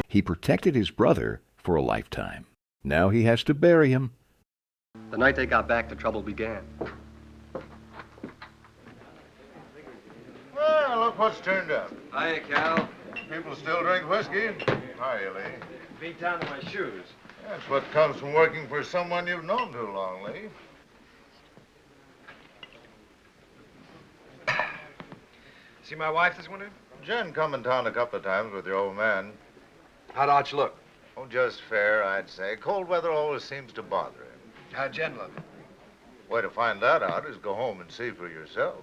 He protected his brother for a lifetime. Now he has to bury him. The night they got back, the trouble began. Well, look what's turned up. Hiya, Cal. People still drink whiskey. Hiya, Lee. Beat down to my shoes. That's what comes from working for someone you've known too long, Lee. See my wife this winter? Jen come in town a couple of times with your old man. How'd Arch look? Oh, just fair, I'd say. Cold weather always seems to bother him. How'd Jen look? Way to find that out is go home and see for yourself.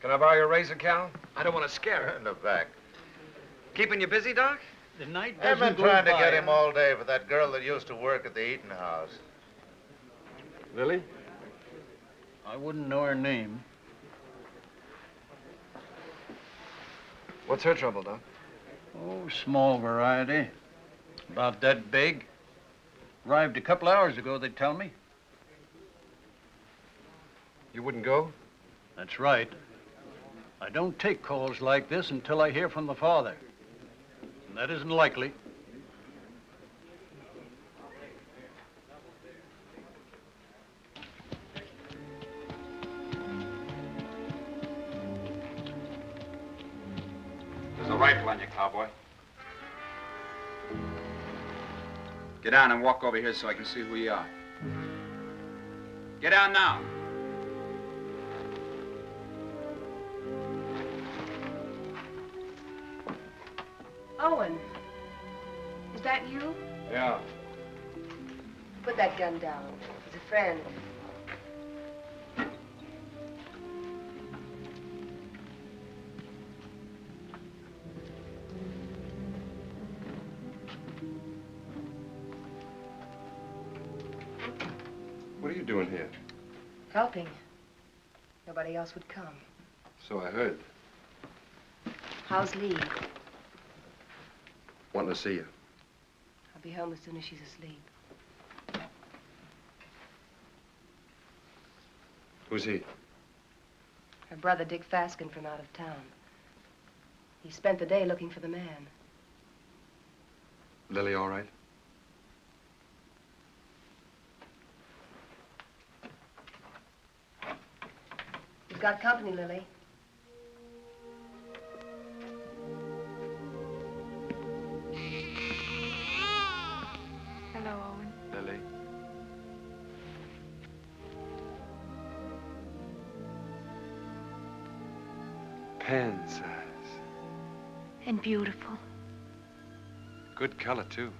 Can I borrow your razor, Cal? I don't want to scare her. In the back. Keeping you busy, Doc? The night I've doesn't been go trying to by, get him huh? all day for that girl that used to work at the eating house. Lily? I wouldn't know her name. What's her trouble, Doc? Oh, small variety. About that big. Arrived a couple hours ago, they tell me. You wouldn't go? That's right. I don't take calls like this until I hear from the father. And that isn't likely. There's a rifle on you, cowboy. Get down and walk over here so I can see who you are. Get down now. Owen, is that you? Yeah. Put that gun down. He's a friend. What are you doing here? Helping. Nobody else would come. So I heard. How's Lee? Wanting to see you. I'll be home as soon as she's asleep. Who's he? Her brother, Dick Faskin, from out of town. He spent the day looking for the man. Lily all right? He's got company, Lily. Hello, Owen. Lily. Pen size. And beautiful. Good color, too.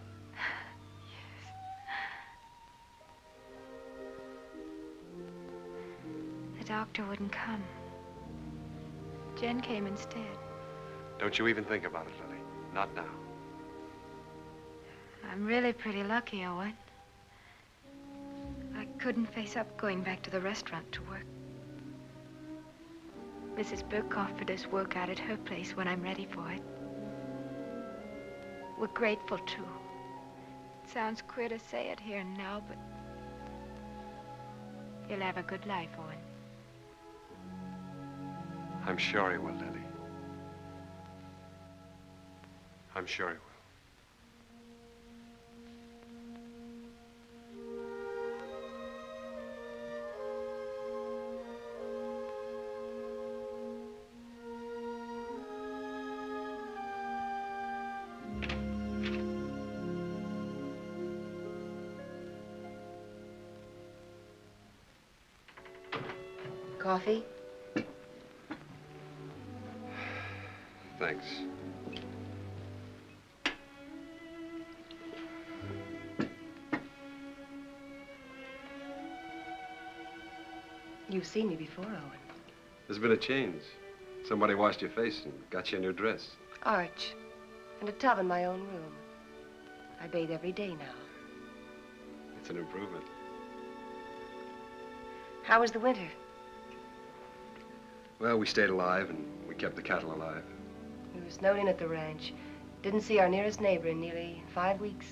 The doctor wouldn't come. Jen came instead. Don't you even think about it, Lily. Not now. I'm really pretty lucky, Owen. I couldn't face up going back to the restaurant to work. Mrs. Burke offered us work out at her place when I'm ready for it. We're grateful, too. It sounds queer to say it here and now, but you'll have a good life, Owen. I'm sure he will, Lily. I'm sure he will. Coffee? Thanks. You've seen me before, Owen. There's been a change. Somebody washed your face and got you a new dress. Arch. And a tub in my own room. I bathe every day now. It's an improvement. How was the winter? Well, we stayed alive and we kept the cattle alive. We were snowed in at the ranch. Didn't see our nearest neighbor in nearly 5 weeks.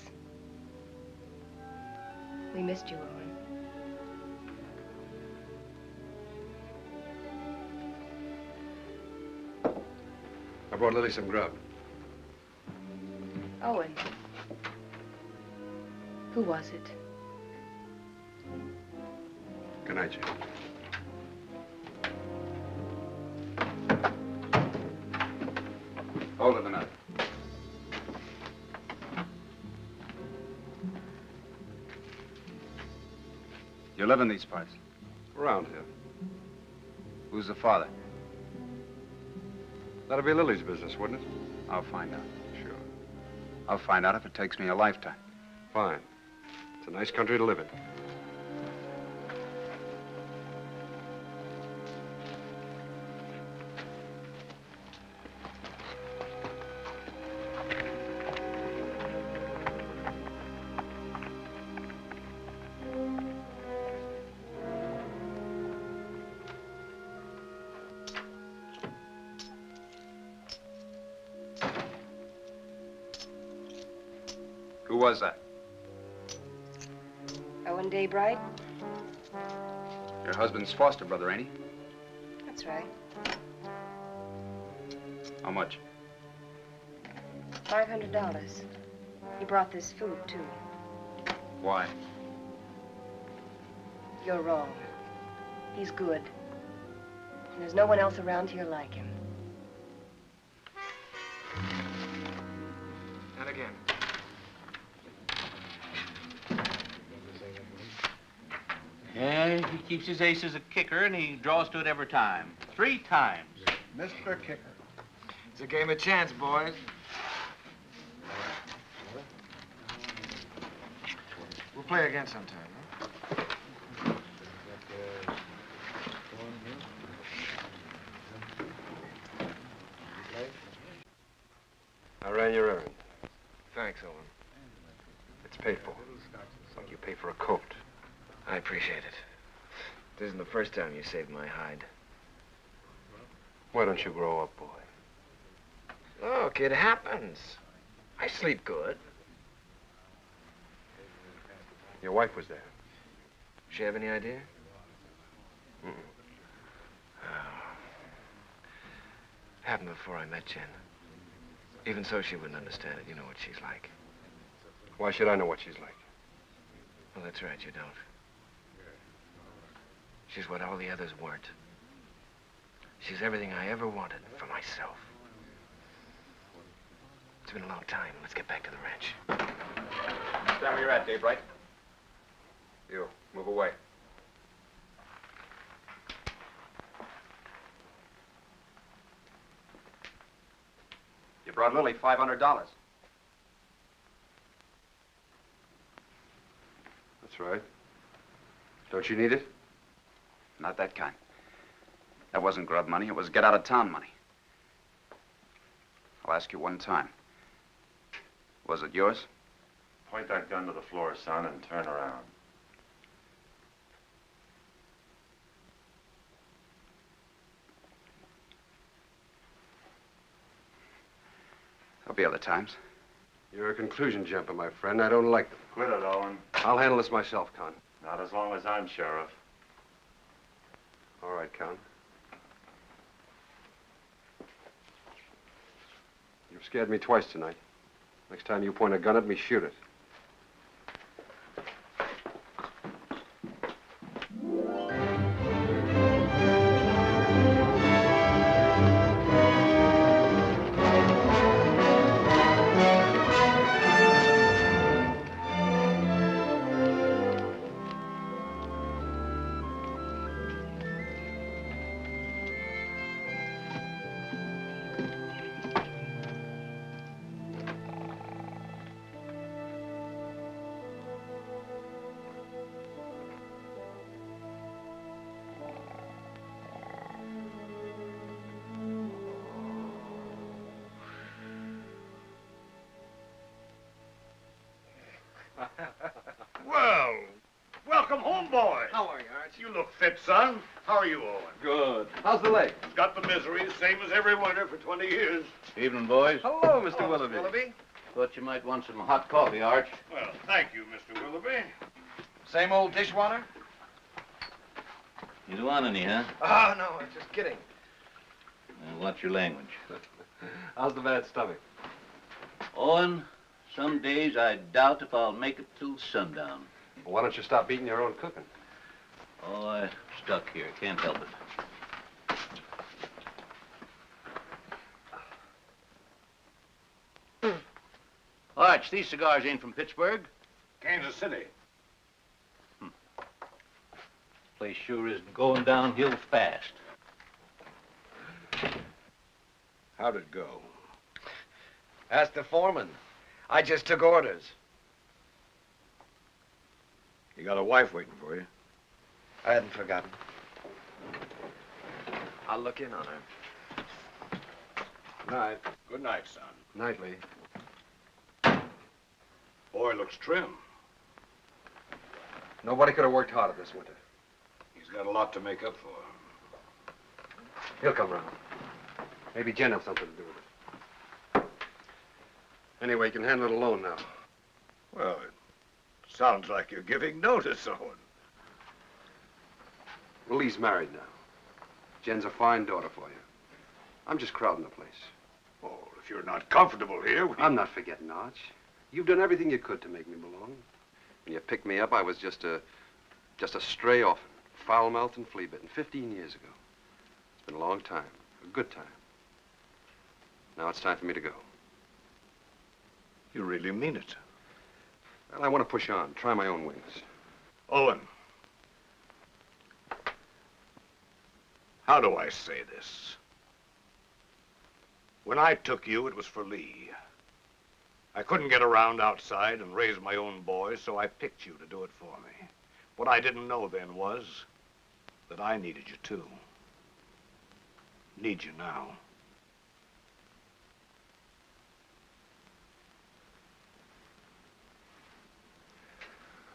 We missed you, Owen. I brought Lily some grub. Owen. Who was it? Good night, Jane. Hold it a minute. You live in these parts? Around here. Who's the father? That'll be Lily's business, wouldn't it? I'll find out. Sure. I'll find out if it takes me a lifetime. Fine. It's a nice country to live in. Who was that? Owen Daybright? Your husband's foster brother, ain't he? That's right. How much? $500. He brought this food, too. Why? You're wrong. He's good. And there's no one else around here like him. And again. Yeah, he keeps his ace as a kicker, and he draws to it every time. 3 times. Mr. Kicker. It's a game of chance, boys. We'll play again sometime, huh? I ran your errand. Thanks, Owen. It's paid for. Like you pay for a coat. I appreciate it. It isn't the first time you saved my hide. Why don't you grow up, boy? Look, it happens. I sleep good. Your wife was there. She have any idea? Mm-mm. Happened before I met Jen. Even so, she wouldn't understand it. You know what she's like. Why should I know what she's like? Well, that's right, you don't. She's what all the others weren't. She's everything I ever wanted for myself. It's been a long time. Let's get back to the ranch. Stand where you're at, Daybright. You, move away. You brought Lily $500. That's right. Don't you need it? Not that kind. That wasn't grub money. It was get-out-of-town money. I'll ask you one time. Was it yours? Point that gun to the floor, son, and turn around. There'll be other times. You're a conclusion jumper, my friend. I don't like them. Quit it, Owen. I'll handle this myself, Con. Not as long as I'm sheriff. All right, Con. You've scared me twice tonight. Next time you point a gun at me, shoot it. Well, welcome home, boy. How are you, Arch? You look fit, son. How are you, Owen? Good. How's the leg? Got the misery, same as every winter for 20 years. Evening, boys. Hello, Mr. Willoughby. Willoughby? Thought you might want some hot coffee, Arch. Well, thank you, Mr. Willoughby. Same old dishwater? You don't want any, huh? Oh, no, I'm just kidding. Watch your language. How's the bad stomach? Owen, Some days I doubt if I'll make it till sundown. Well, why don't you stop eating your own cooking? Oh, I'm stuck here. Can't help it. Arch, these cigars ain't from Pittsburgh. Kansas City. Place sure is going downhill fast. How'd it go? Ask the foreman. I just took orders. You got a wife waiting for you. I hadn't forgotten. I'll look in on her. Night. Good night, son. Night, Lee. Boy looks trim. Nobody could have worked harder this winter. He's got a lot to make up for. He'll come round. Maybe Jen has something to do with it. Anyway, you can handle it alone now. Well, it sounds like you're giving notice, Owen. Well, Lee's married now. Jen's a fine daughter for you. I'm just crowding the place. Oh, if you're not comfortable here, I'm not forgetting, Arch. You've done everything you could to make me belong. When you picked me up, I was just a stray orphan, foul-mouthed and flea-bitten, 15 years ago. It's been a long time, a good time. Now it's time for me to go. You really mean it. Well, I want to push on, try my own wings. Owen. How do I say this? When I took you, it was for Lee. I couldn't get around outside and raise my own boys, so I picked you to do it for me. What I didn't know then was that I needed you too. Need you now.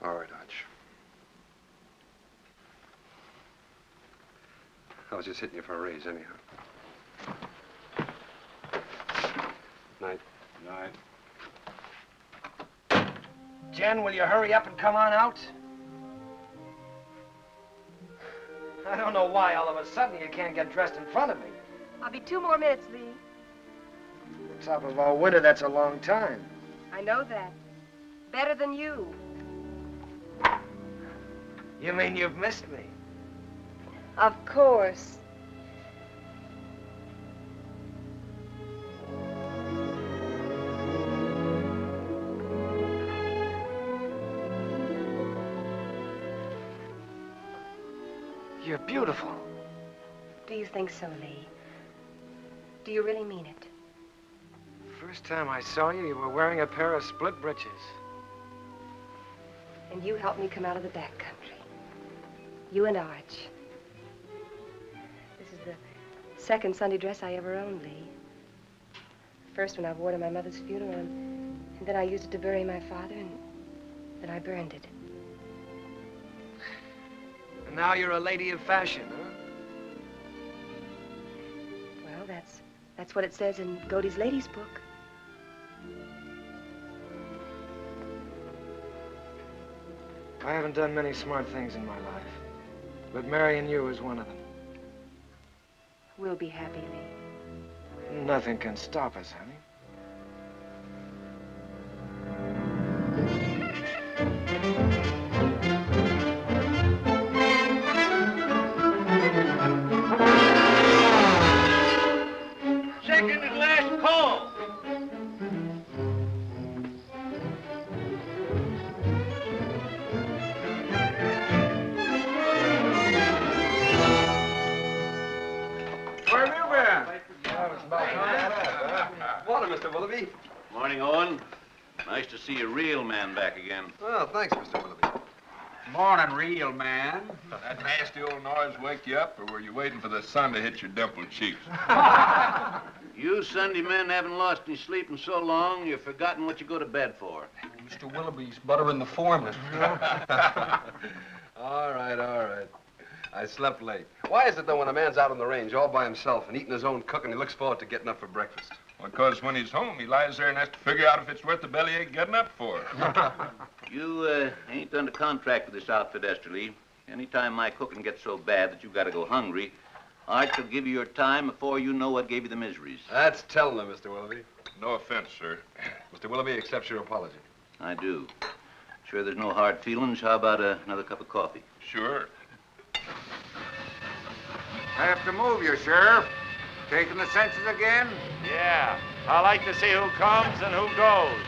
All right, Arch. I was just hitting you for a raise anyhow. Night. Night. Jen, will you hurry up and come on out? I don't know why all of a sudden you can't get dressed in front of me. I'll be 2 more minutes, Lee. On top of all winter, that's a long time. I know that. Better than you. You mean you've missed me? Of course. You're beautiful. Do you think so, Lee? Do you really mean it? First time I saw you, you were wearing a pair of split breeches. And you helped me come out of the back country. You and Arch. This is the second Sunday dress I ever owned, Lee. First when I wore to my mother's funeral, and then I used it to bury my father, and then I burned it. And now you're a lady of fashion, huh? Well, that's what it says in Godey's Ladies book. I haven't done many smart things in my life, but marrying you is one of them. We'll be happy, Lee. Nothing can stop us, honey. Second and last call. Where have you been? Morning, Mr. Willoughby. Morning, Owen. Nice to see a real man back again. Well, thanks, Mr. Willoughby. Morning, real man. That nasty old noise wake you up, or were you waiting for the sun to hit your dimpled cheeks? You Sunday men haven't lost any sleep in so long, you've forgotten what you go to bed for. Mr. Willoughby's buttering the foreman. All right. I slept late. Why is it, though, when a man's out on the range all by himself and eating his own cooking, he looks forward to getting up for breakfast? Because when he's home, he lies there and has to figure out if it's worth the bellyache getting up for. You ain't under contract with this outfit, Esther Lee. Anytime my cooking gets so bad that you gotta go hungry, Arch will give you your time before you know what gave you the miseries. That's telling him, Mr. Willoughby. No offense, sir. Mr. Willoughby accepts your apology. I do. Sure there's no hard feelings? How about another cup of coffee? Sure. I have to move you, Sheriff. Taking the census again? Yeah. I like to see who comes and who goes.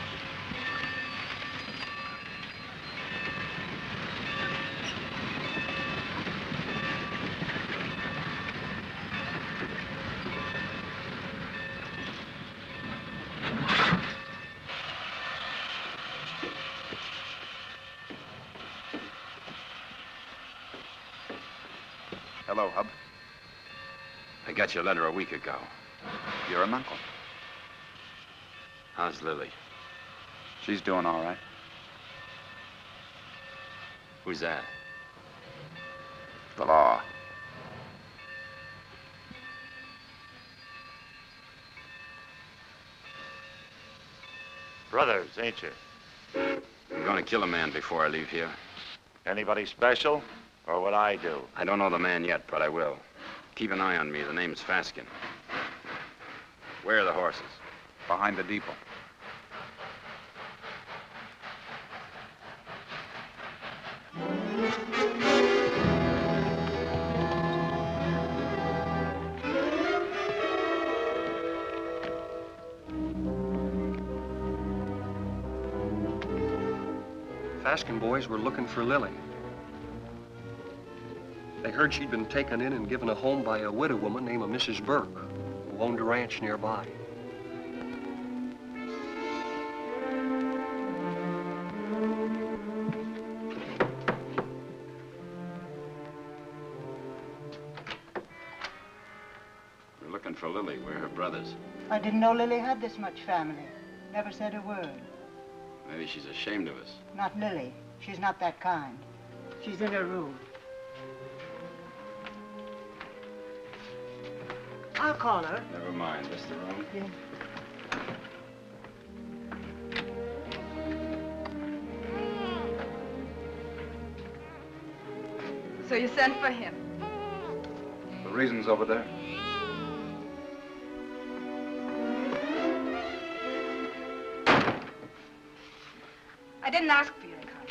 Hello, Hub. I got your letter a week ago. You're an uncle. How's Lily? She's doing all right. Who's that? The law. Brothers, ain't you? I'm gonna kill a man before I leave here. Anybody special? Or what I do? I don't know the man yet, but I will. Keep an eye on me. The name's Faskin. Where are the horses? Behind the depot. Faskin boys were looking for Lily. They heard she'd been taken in and given a home by a widow woman named Mrs. Burke, who owned a ranch nearby. We're looking for Lily. We're her brothers. I didn't know Lily had this much family. Never said a word. Maybe she's ashamed of us. Not Lily. She's not that kind. She's in her room. I'll call her. Never mind. This the room? Yeah. So you sent for him? The reason's over there. I didn't ask for you to come.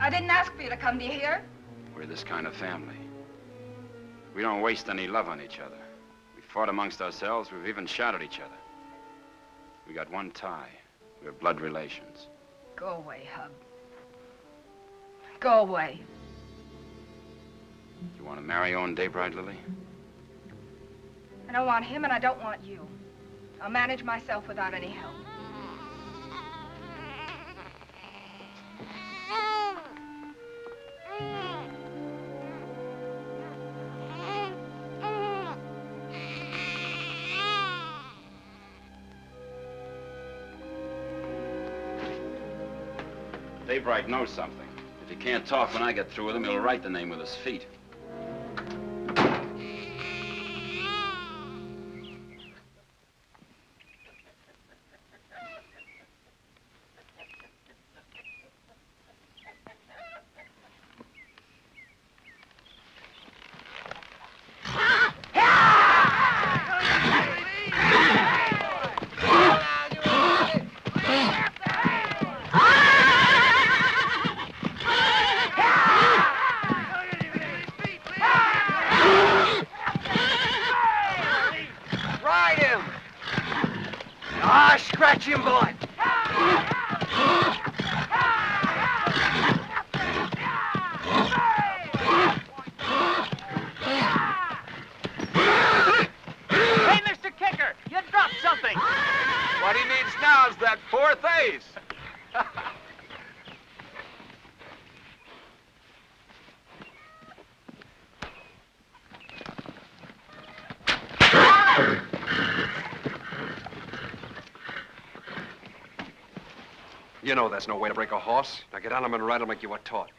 I didn't ask for you to come. Do you hear? We're this kind of family. We don't waste any love on each other. We fought amongst ourselves. We've even shot at each other. We got one tie. We're blood relations. Go away, Hub. Go away. You want to marry Owen Daybright, Lily? I don't want him and I don't want you. I'll manage myself without any help. Daybright knows something. If he can't talk when I get through with him, he'll write the name with his feet. Scratch him, boy! Hey, Mr. Kicker, you dropped something. What he needs now is that fourth ace. You know that's no way to break a horse. Now get on him and ride him like you were taught.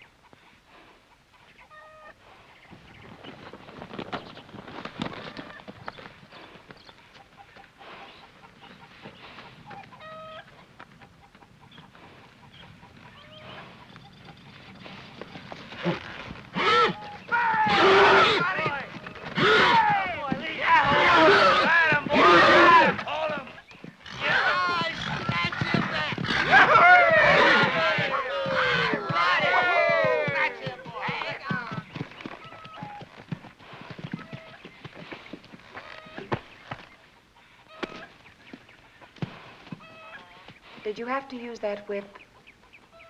Did you have to use that whip?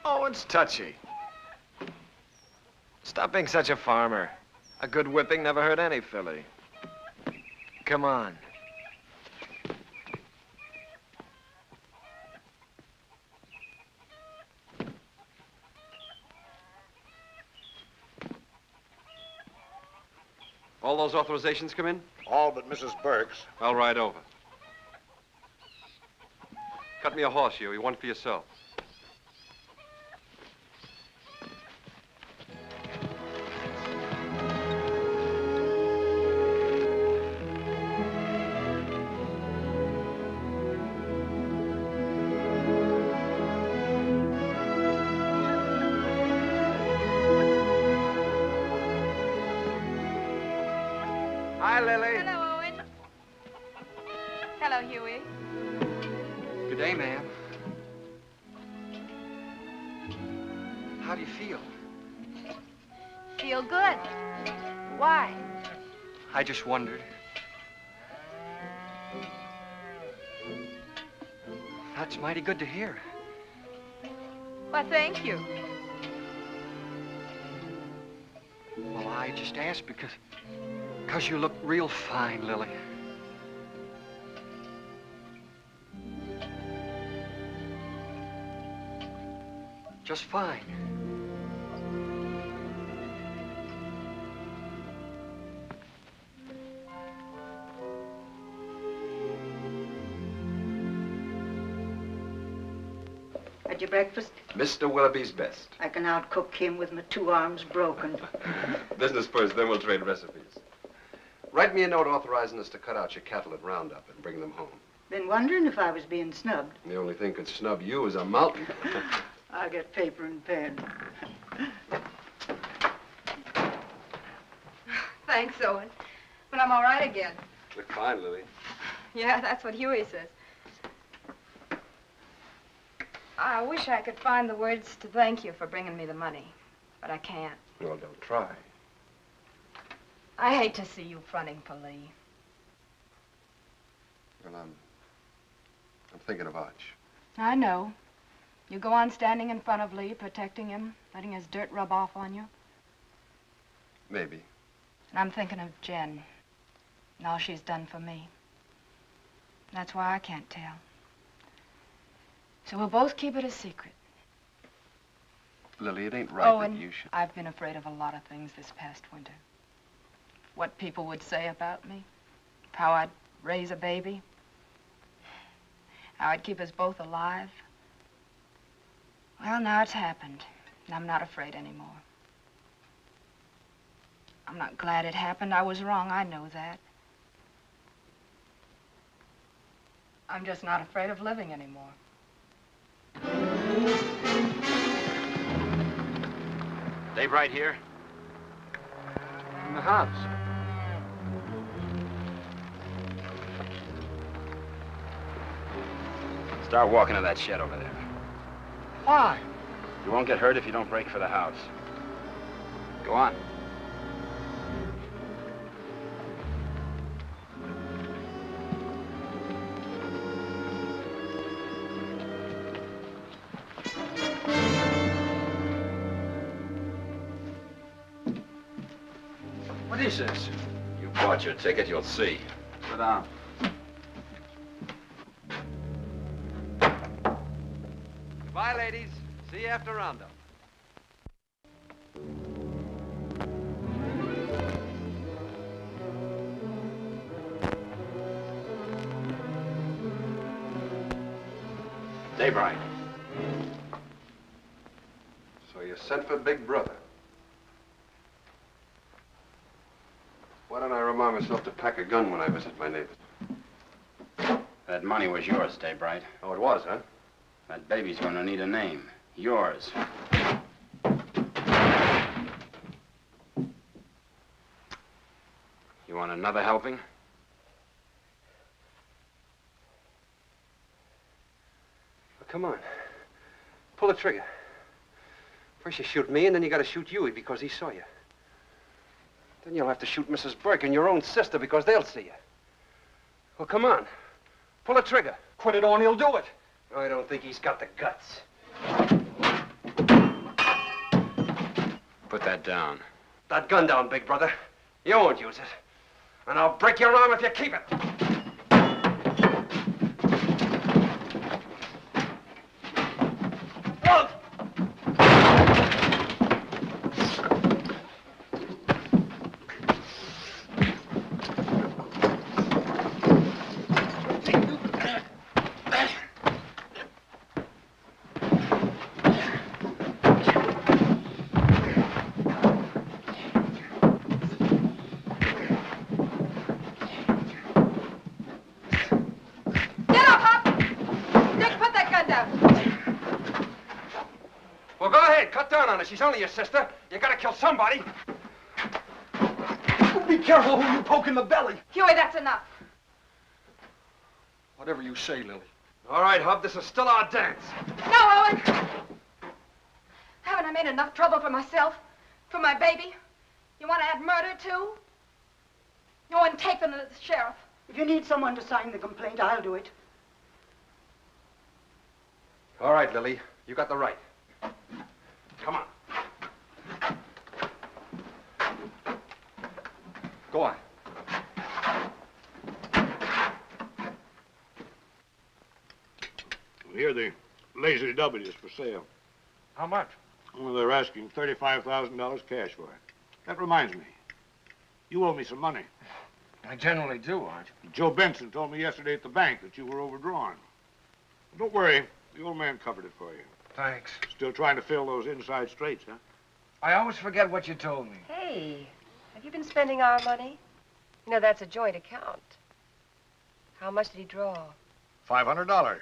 Oh, it's touchy. Stop being such a farmer. A good whipping never hurt any filly. Come on. All those authorizations come in? All but Mrs. Burke's. I'll ride over. Cut me a horse, Huey. One for yourself. Hi, Lily. Hello, Owen. Hello, Huey. Good day, ma'am. How do you feel? Feel good. Why? I just wondered. That's mighty good to hear. Well, thank you. Well, I just asked because you look real fine, Lily. Just fine. Had your breakfast? Mr. Willoughby's best. I can outcook him with my 2 arms broken. Business first, then we'll trade recipes. Write me a note authorizing us to cut out your cattle at Roundup and bring them home. Been wondering if I was being snubbed. The only thing could snub you is a mountain. I'll get paper and pen. Thanks, Owen. But I'm all right again. Look fine, Lily. Yeah, that's what Huey says. I wish I could find the words to thank you for bringing me the money, but I can't. Well, don't try. I hate to see you fronting for Lee. Well, I'm thinking of Arch. I know. You go on standing in front of Lee, protecting him, letting his dirt rub off on you. Maybe. And I'm thinking of Jen and all she's done for me. That's why I can't tell. So we'll both keep it a secret. Lily, it ain't right Owen, that you should... I've been afraid of a lot of things this past winter. What people would say about me, how I'd raise a baby, how I'd keep us both alive. Well, now it's happened, and I'm not afraid anymore. I'm not glad it happened. I was wrong, I know that. I'm just not afraid of living anymore. Dave right here? In the house. Start walking to that shed over there. Why? You won't get hurt if you don't break for the house. Go on. What is this? You bought your ticket, you'll see. Sit down. Goodbye, ladies. See you after Roundup. Dave Wright. So you sent for Big Brother. Why don't I remind myself to pack a gun when I visit my neighbors? That money was yours, Dave Wright. Oh, it was, huh? That baby's gonna need a name. Yours. You want another helping? Well, come on. Pull the trigger. First you shoot me, and then you gotta shoot Huey because he saw you. Then you'll have to shoot Mrs. Burke and your own sister because they'll see you. Well, come on. Pull the trigger. Put it on, he'll do it. I don't think he's got the guts. Put that down. That gun down, big brother. You won't use it. And I'll break your arm if you keep it. Well, go ahead. Cut down on her. She's only your sister. You gotta kill somebody. Be careful who you poke in the belly. Huey, that's enough. Whatever you say, Lily. All right, Hub. This is still our dance. No, Owen. Haven't I made enough trouble for myself? For my baby? You want to add murder, too? Owen, take them to the sheriff. If you need someone to sign the complaint, I'll do it. All right, Lily. You got the right. Come on. Go on. Here, the Lazy W is for sale. How much? Well, they're asking $35,000 cash for it. That reminds me. You owe me some money. I generally do, Arch. Joe Benson told me yesterday at the bank that you were overdrawn. Don't worry. The old man covered it for you. Thanks. Still trying to fill those inside straights, huh? I always forget what you told me. Hey, have you been spending our money? You know, that's a joint account. How much did he draw? $500.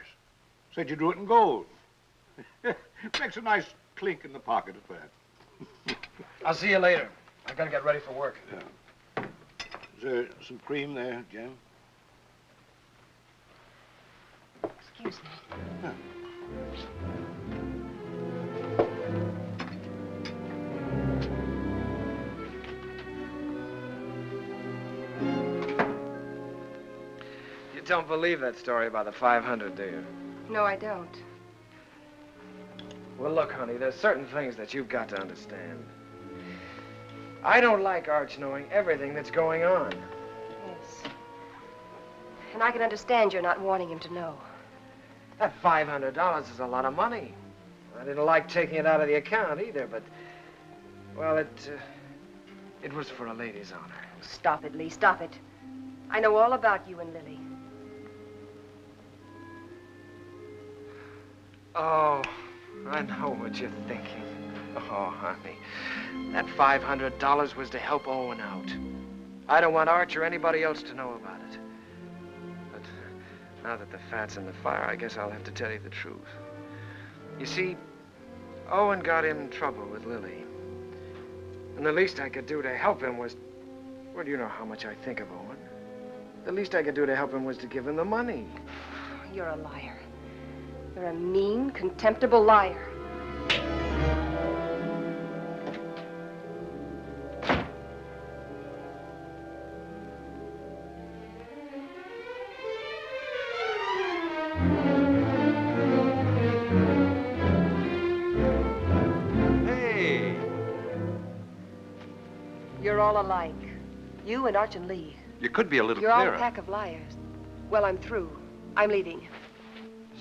Said you drew it in gold. Makes a nice clink in the pocket at that. I'll see you later. I gotta get ready for work. Yeah. Is there some cream there, Jim? Excuse me. Yeah. You don't believe that story about the 500, do you? No, I don't. Well, look, honey, there's certain things that you've got to understand. I don't like Arch knowing everything that's going on. Yes. And I can understand you're not wanting him to know. That $500 is a lot of money. I didn't like taking it out of the account either, but, well, it was for a lady's honor. Stop it, Lee, stop it. I know all about you and Lily. Oh, I know what you're thinking. Oh, honey, that $500 was to help Owen out. I don't want Arch or anybody else to know about it. But now that the fat's in the fire, I guess I'll have to tell you the truth. You see, Owen got in trouble with Lily. And the least I could do to help him was, well, you know how much I think of Owen. The least I could do to help him was to give him the money. You're a liar. You're a mean, contemptible liar. Hey! You're all alike. You and Arch and Lee. You could be a little You're all clearer. a pack of liars. Well, I'm through. I'm leaving.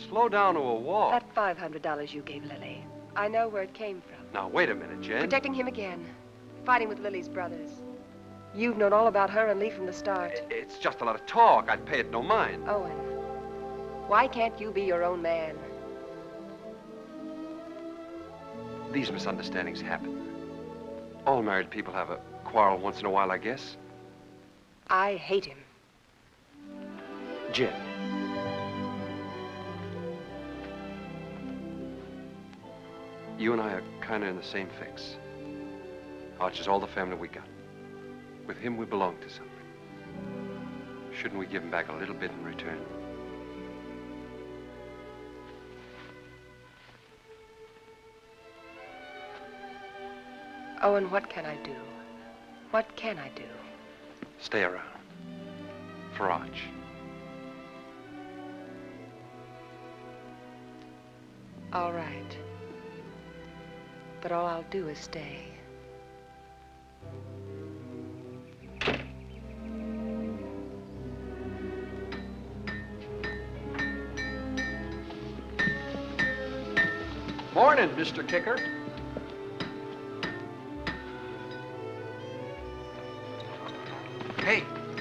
Slow down to a walk. That $500 you gave Lily, I know where it came from. Now, wait a minute, Jen. Protecting him again. Fighting with Lily's brothers. You've known all about her and Lee from the start. It's just a lot of talk. I'd pay it no mind. Owen, why can't you be your own man? These misunderstandings happen. All married people have a quarrel once in a while, I guess. I hate him. Jen. You and I are kind of in the same fix. Arch is all the family we got. With him, we belong to something. Shouldn't we give him back a little bit in return? Owen, what can I do? What can I do? Stay around. For Arch. All right. But all I'll do is stay. Morning, Mr. Kicker.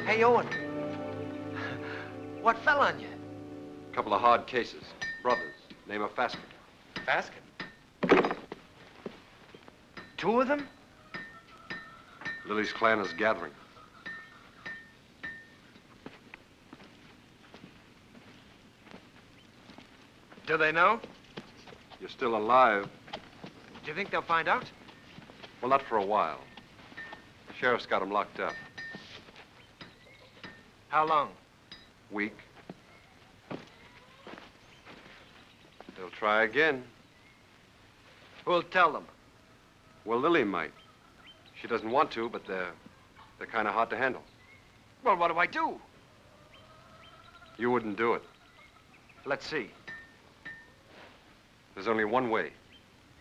Hey, Owen. What fell on you? A couple of hard cases. Brothers. Name of Faskin. Faskin? Two of them? Lily's clan is gathering. Do they know? You're still alive. Do you think they'll find out? Well, not for a while. The sheriff's got him locked up. How long? Week. They'll try again. Who'll tell them? Well, Lily might. She doesn't want to, but they're kind of hard to handle. Well, what do I do? You wouldn't do it. Let's see. There's only one way.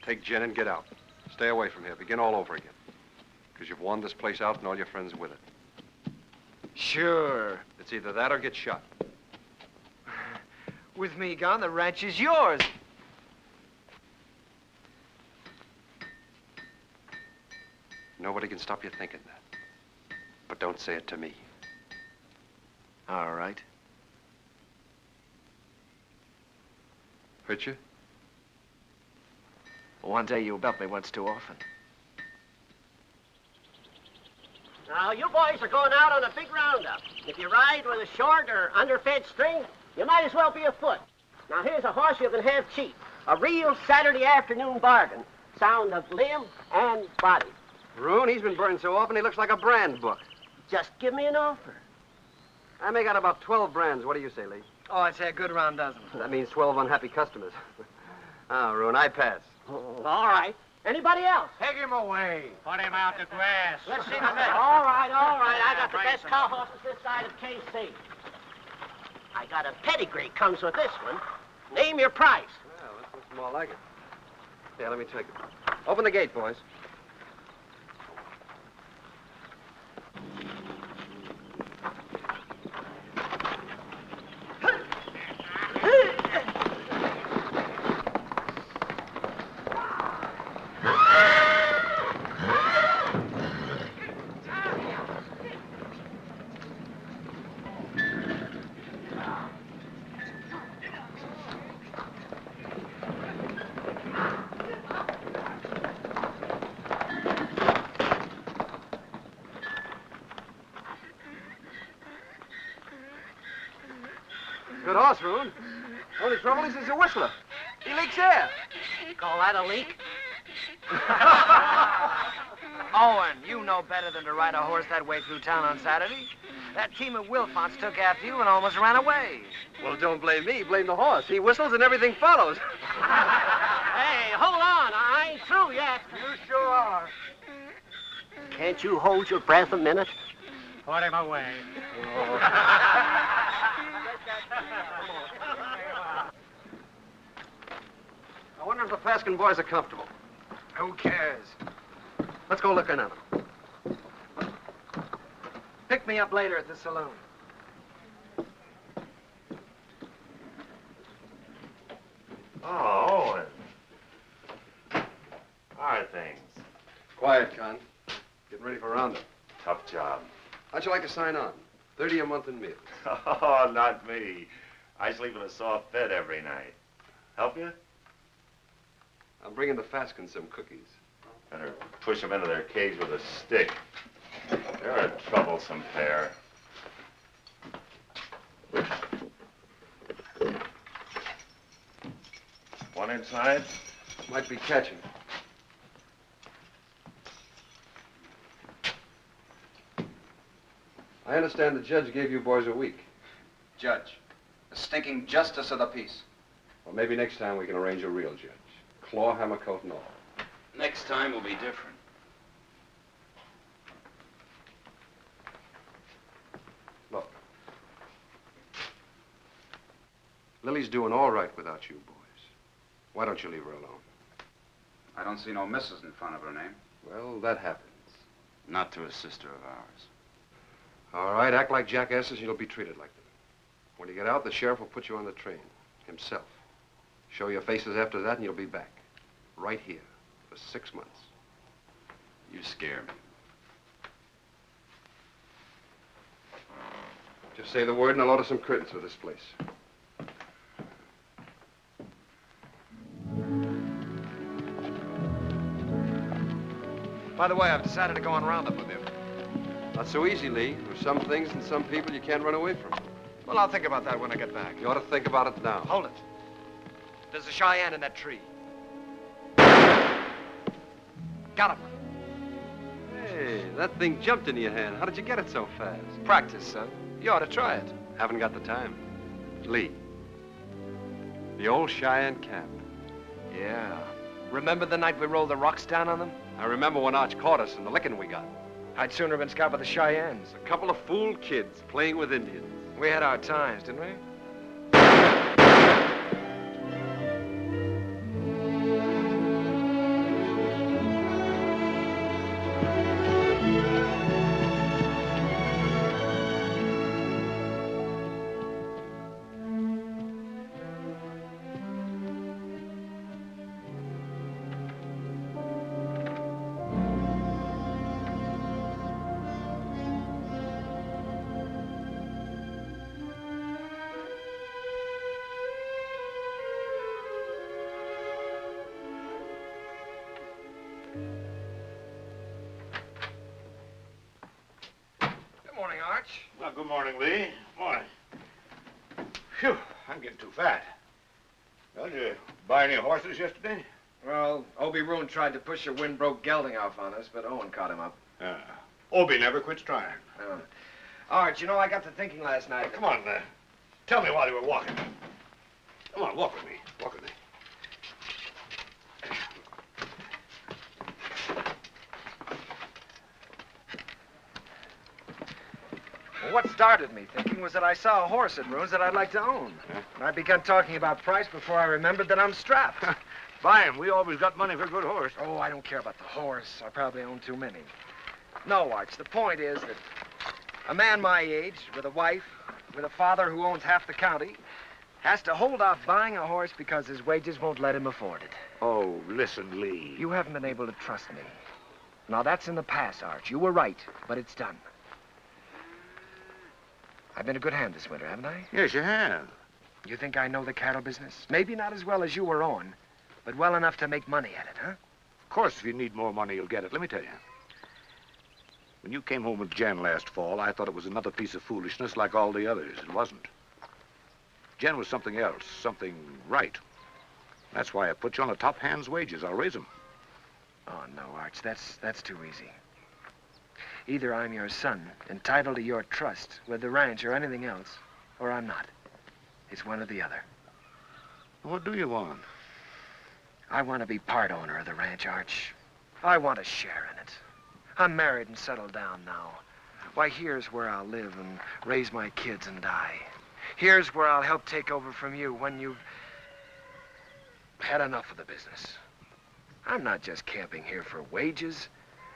Take Jen and get out. Stay away from here. Begin all over again. Because you've won this place out and all your friends with it. Sure. It's either that or get shot. With me gone, the ranch is yours. Nobody can stop you thinking that. But don't say it to me. All right. Hurt you? One day you'll belt me once too often. Now, you boys are going out on a big roundup. If you ride with a short or underfed string, you might as well be afoot. Now, here's a horse you can have cheap. A real Saturday afternoon bargain. Sound of limb and body. Roon, he's been burned so often he looks like a brand book. Just give me an offer. I make out about 12 brands. What do you say, Lee? Oh, I'd say a good round dozen. That means 12 unhappy customers. Oh, Roon, I pass. All right. Anybody else? Take him away. Put him out to grass. Let's see the next. All right. I got the best cow horses this side of KC. I got a pedigree comes with this one. Name your price. Well, this looks more like it. Yeah, let me take it. Open the gate, boys. Good horse, Roon. Only trouble is he's a whistler. He leaks air. Call that a leak? Owen, you know better than to ride a horse that way through town on Saturday. That team of Wilfonts took after you and almost ran away. Well, don't blame me. Blame the horse. He whistles and everything follows. Hey, hold on. I ain't through yet. You sure are. Can't you hold your breath a minute? Put him away. I wonder if the Faskin boys are comfortable. Who cares? Let's go look in on them. Pick me up later at the saloon. Oh, Owen. How are things? Quiet, Con. Getting ready for roundup. Tough job. How'd you like to sign on? 30 a month in meals. Oh, not me. I sleep in a soft bed every night. Help you? I'm bringing the Faskin some cookies. Better push them into their cage with a stick. They're a troublesome pair. One inside? Might be catching. I understand the judge gave you boys a week. Judge, the stinking justice of the peace. Well, maybe next time we can arrange a real judge. Claw, hammer, coat, and all. Next time will be different. Look. Lily's doing all right without you boys. Why don't you leave her alone? I don't see no missus in front of her name. Well, that happens. Not to a sister of ours. All right, act like jackasses and you'll be treated like them. When you get out, the sheriff will put you on the train, himself. Show your faces after that and you'll be back. Right here, for 6 months. You scare me. Just say the word and I'll order some curtains for this place. By the way, I've decided to go on roundup with you. Not so easy, Lee. There's some things and some people you can't run away from. Well, I'll think about that when I get back. You ought to think about it now. Hold it. There's a Cheyenne in that tree. Got him. Hey, that thing jumped into your hand. How did you get it so fast? Practice, son. You ought to try it. Haven't got the time. Lee. The old Cheyenne camp. Yeah. Remember the night we rolled the rocks down on them? I remember when Arch caught us and the licking we got. I'd sooner have been scalped by the Cheyennes. A couple of fool kids playing with Indians. We had our times, didn't we? Well, good morning, Lee. Morning. Phew, I'm getting too fat. Well, did you buy any horses yesterday? Well, Obie Roon tried to push a wind-broke gelding off on us, but Owen caught him up. Obie never quits trying. Art, you know, I got to thinking last night. Come on, tell me while you were walking. Come on, walk with me. Walk with me. Well, what started me thinking was that I saw a horse at Roon's that I'd like to own. And I began talking about price before I remembered that I'm strapped. Buy him. We always got money for a good horse. Oh, I don't care about the horse. I probably own too many. No, Arch, the point is that a man my age, with a wife, with a father who owns half the county, has to hold off buying a horse because his wages won't let him afford it. Oh, listen, Lee. You haven't been able to trust me. Now, that's in the past, Arch. You were right, but it's done. I've been a good hand this winter, haven't I? Yes, you have. You think I know the cattle business? Maybe not as well as you or Owen, but well enough to make money at it, huh? Of course, if you need more money, you'll get it. Let me tell you. When you came home with Jen last fall, I thought it was another piece of foolishness like all the others. It wasn't. Jen was something else, something right. That's why I put you on a top hand's wages. I'll raise them. Oh, no, Arch, that's too easy. Either I'm your son, entitled to your trust with the ranch or anything else, or I'm not. It's one or the other. What do you want? I want to be part owner of the ranch, Arch. I want a share in it. I'm married and settled down now. Why, here's where I'll live and raise my kids and die. Here's where I'll help take over from you when you've had enough of the business. I'm not just camping here for wages.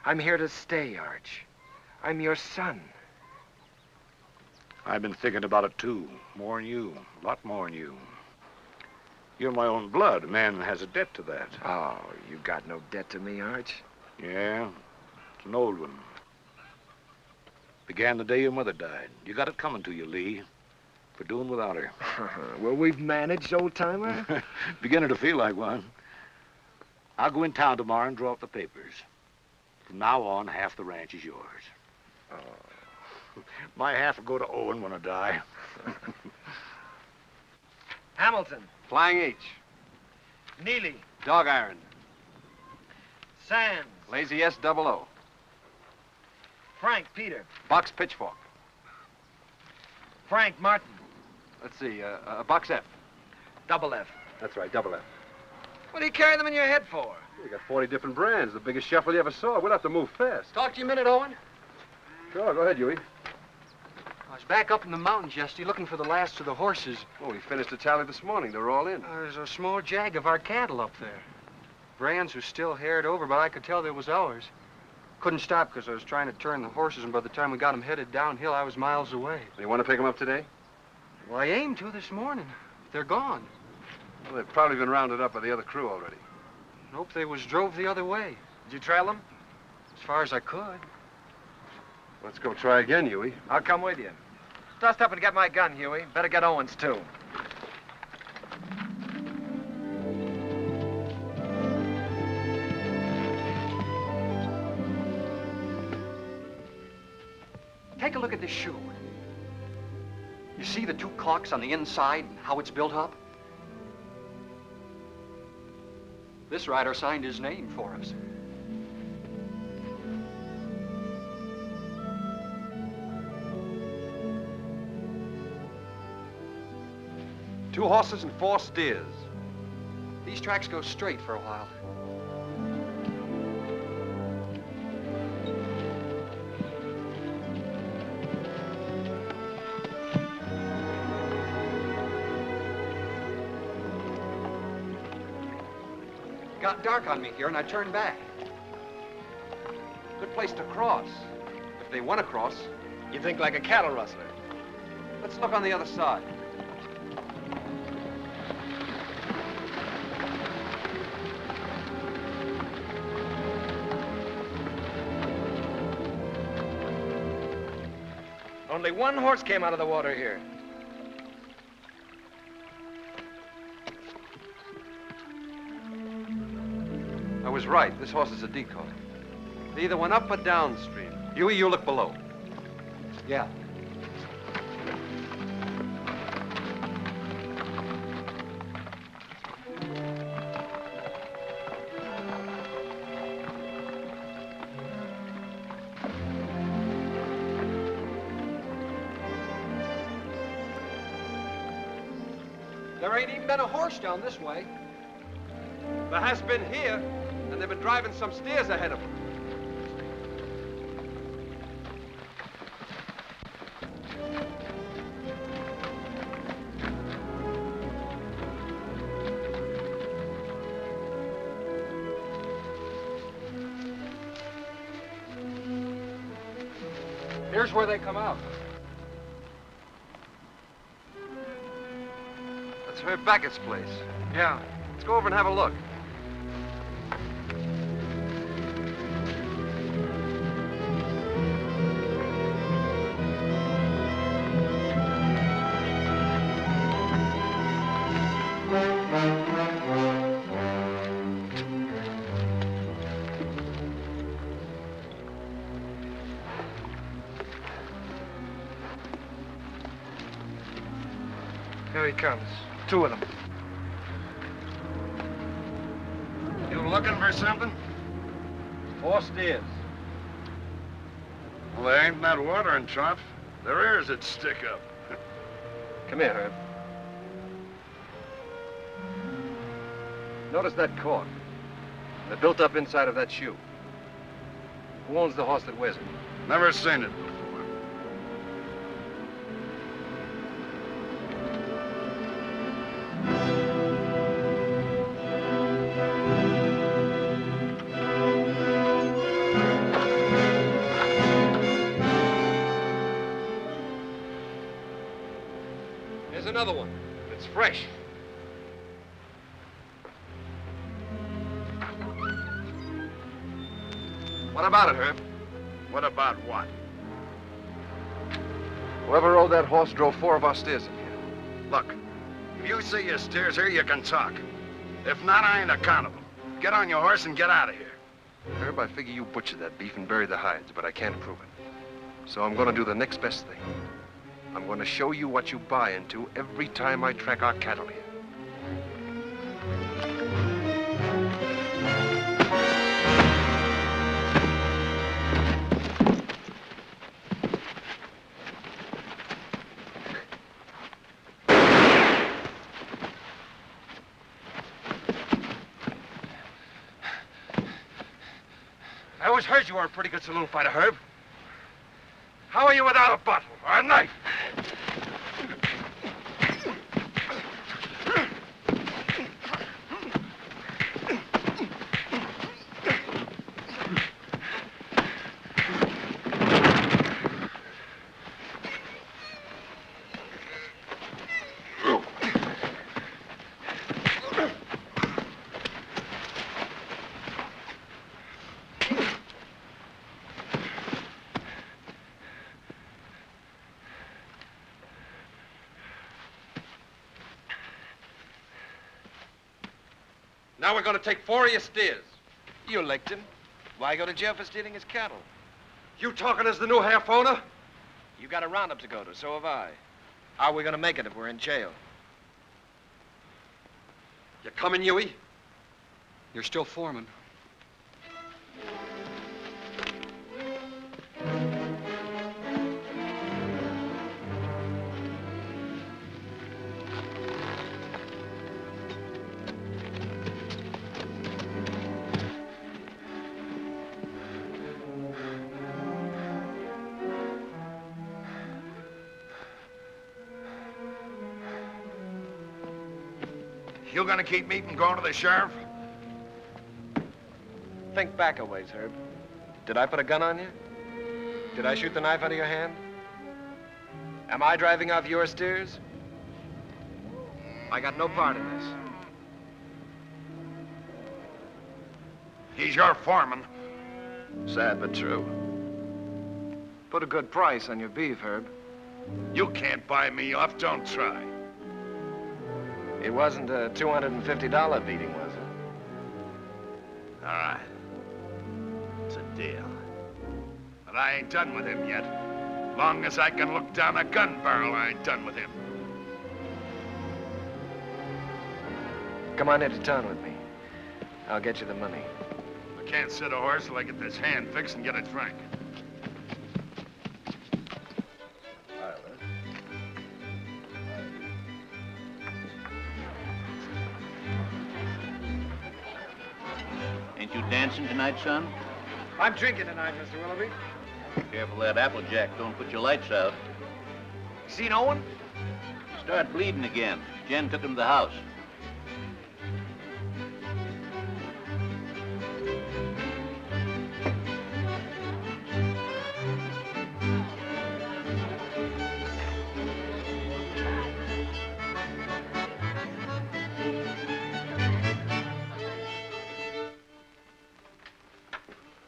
I'm here to stay, Arch. I'm your son. I've been thinking about it, too. More than you. A lot more than you. You're my own blood. A man has a debt to that. Oh, you got no debt to me, Arch. Yeah, it's an old one. Began the day your mother died. You got it coming to you, Lee, for doing without her. Well, we've managed, old-timer. Beginning to feel like one. I'll go in town tomorrow and draw up the papers. From now on, half the ranch is yours. Oh. My half will go to Owen when I die. Hamilton. Flying H. Neely. Dog Iron. Sands. Lazy S-00. Frank Peter. Box Pitchfork. Frank Martin. Let's see, Box F. Double F. That's right, double F. What do you carry them in your head for? We got 40 different brands, the biggest shuffle you ever saw. We'll have to move fast. Talk to you a minute, Owen. Sure, go ahead, Huey. Oh, was back up in the mountains yesterday looking for the last of the horses. Oh, we finished the tally this morning. They were all in. There's a small jag of our cattle up there. Brands was still haired over, but I could tell they was ours. Couldn't stop because I was trying to turn the horses, and by the time we got them headed downhill, I was miles away. You want to pick them up today? Well, I aimed to this morning. But they're gone. Well, they've probably been rounded up by the other crew already. Nope, they was drove the other way. Did you trail them? As far as I could. Let's go try again, Huey. I'll come with you. Dust up and get my gun, Huey. Better get Owens, too. Take a look at this shoe. You see the two clocks on the inside and how it's built up? This rider signed his name for us. Two horses and 4 steers. These tracks go straight for a while. Got dark on me here, and I turned back. Good place to cross. If they want to cross. You think like a cattle rustler. Let's look on the other side. Only one horse came out of the water here. I was right. This horse is a decoy. They either went up or downstream. Huey, you look below. Yeah. There ain't even been a horse down this way. There has been here, and they've been driving some steers ahead of them. Here's where they come out. That's Herb Beckett's place. Yeah. Let's go over and have a look. Here he comes. 2 of them. You looking for something? 4 steers. Well, there ain't that watering trough. Their ears would stick up. Come here, Herb. Notice that cork. They're built up inside of that shoe. Who owns the horse that wears it? Never seen it before. Here's another one. It's fresh. What about it, Herb? What about what? Whoever rode that horse drove 4 of our steers in here. Look, if you see your steers here, you can talk. If not, I ain't accountable. Get on your horse and get out of here. Herb, I figure you butchered that beef and buried the hides, but I can't prove it. So I'm gonna do the next best thing. I'm gonna show you what you buy into every time I track our cattle here. I always heard you were a pretty good saloon fighter, Herb. How are you without a bottle or a knife? Now we're going to take 4 of your steers. You licked him. Why go to jail for stealing his cattle? You talking as the new half owner? You got a roundup to go to, so have I. How are we gonna make it if we're in jail? You coming, Huey? You're still foreman. You gonna keep me from going to the sheriff? Think back a ways, Herb. Did I put a gun on you? Did I shoot the knife out of your hand? Am I driving off your steers? I got no part in this. He's your foreman. Sad but true. Put a good price on your beef, Herb. You can't buy me off, don't try. It wasn't a $250 beating, was it? All right. It's a deal. But I ain't done with him yet. Long as I can look down a gun barrel, I ain't done with him. Come on into town with me. I'll get you the money. I can't sit a horse till I get this hand fixed and get a drink. Ain't you dancing tonight, son? I'm drinking tonight, Mr. Willoughby. Careful that Applejack don't put your lights out. Seen Owen? Start bleeding again. Jen took him to the house.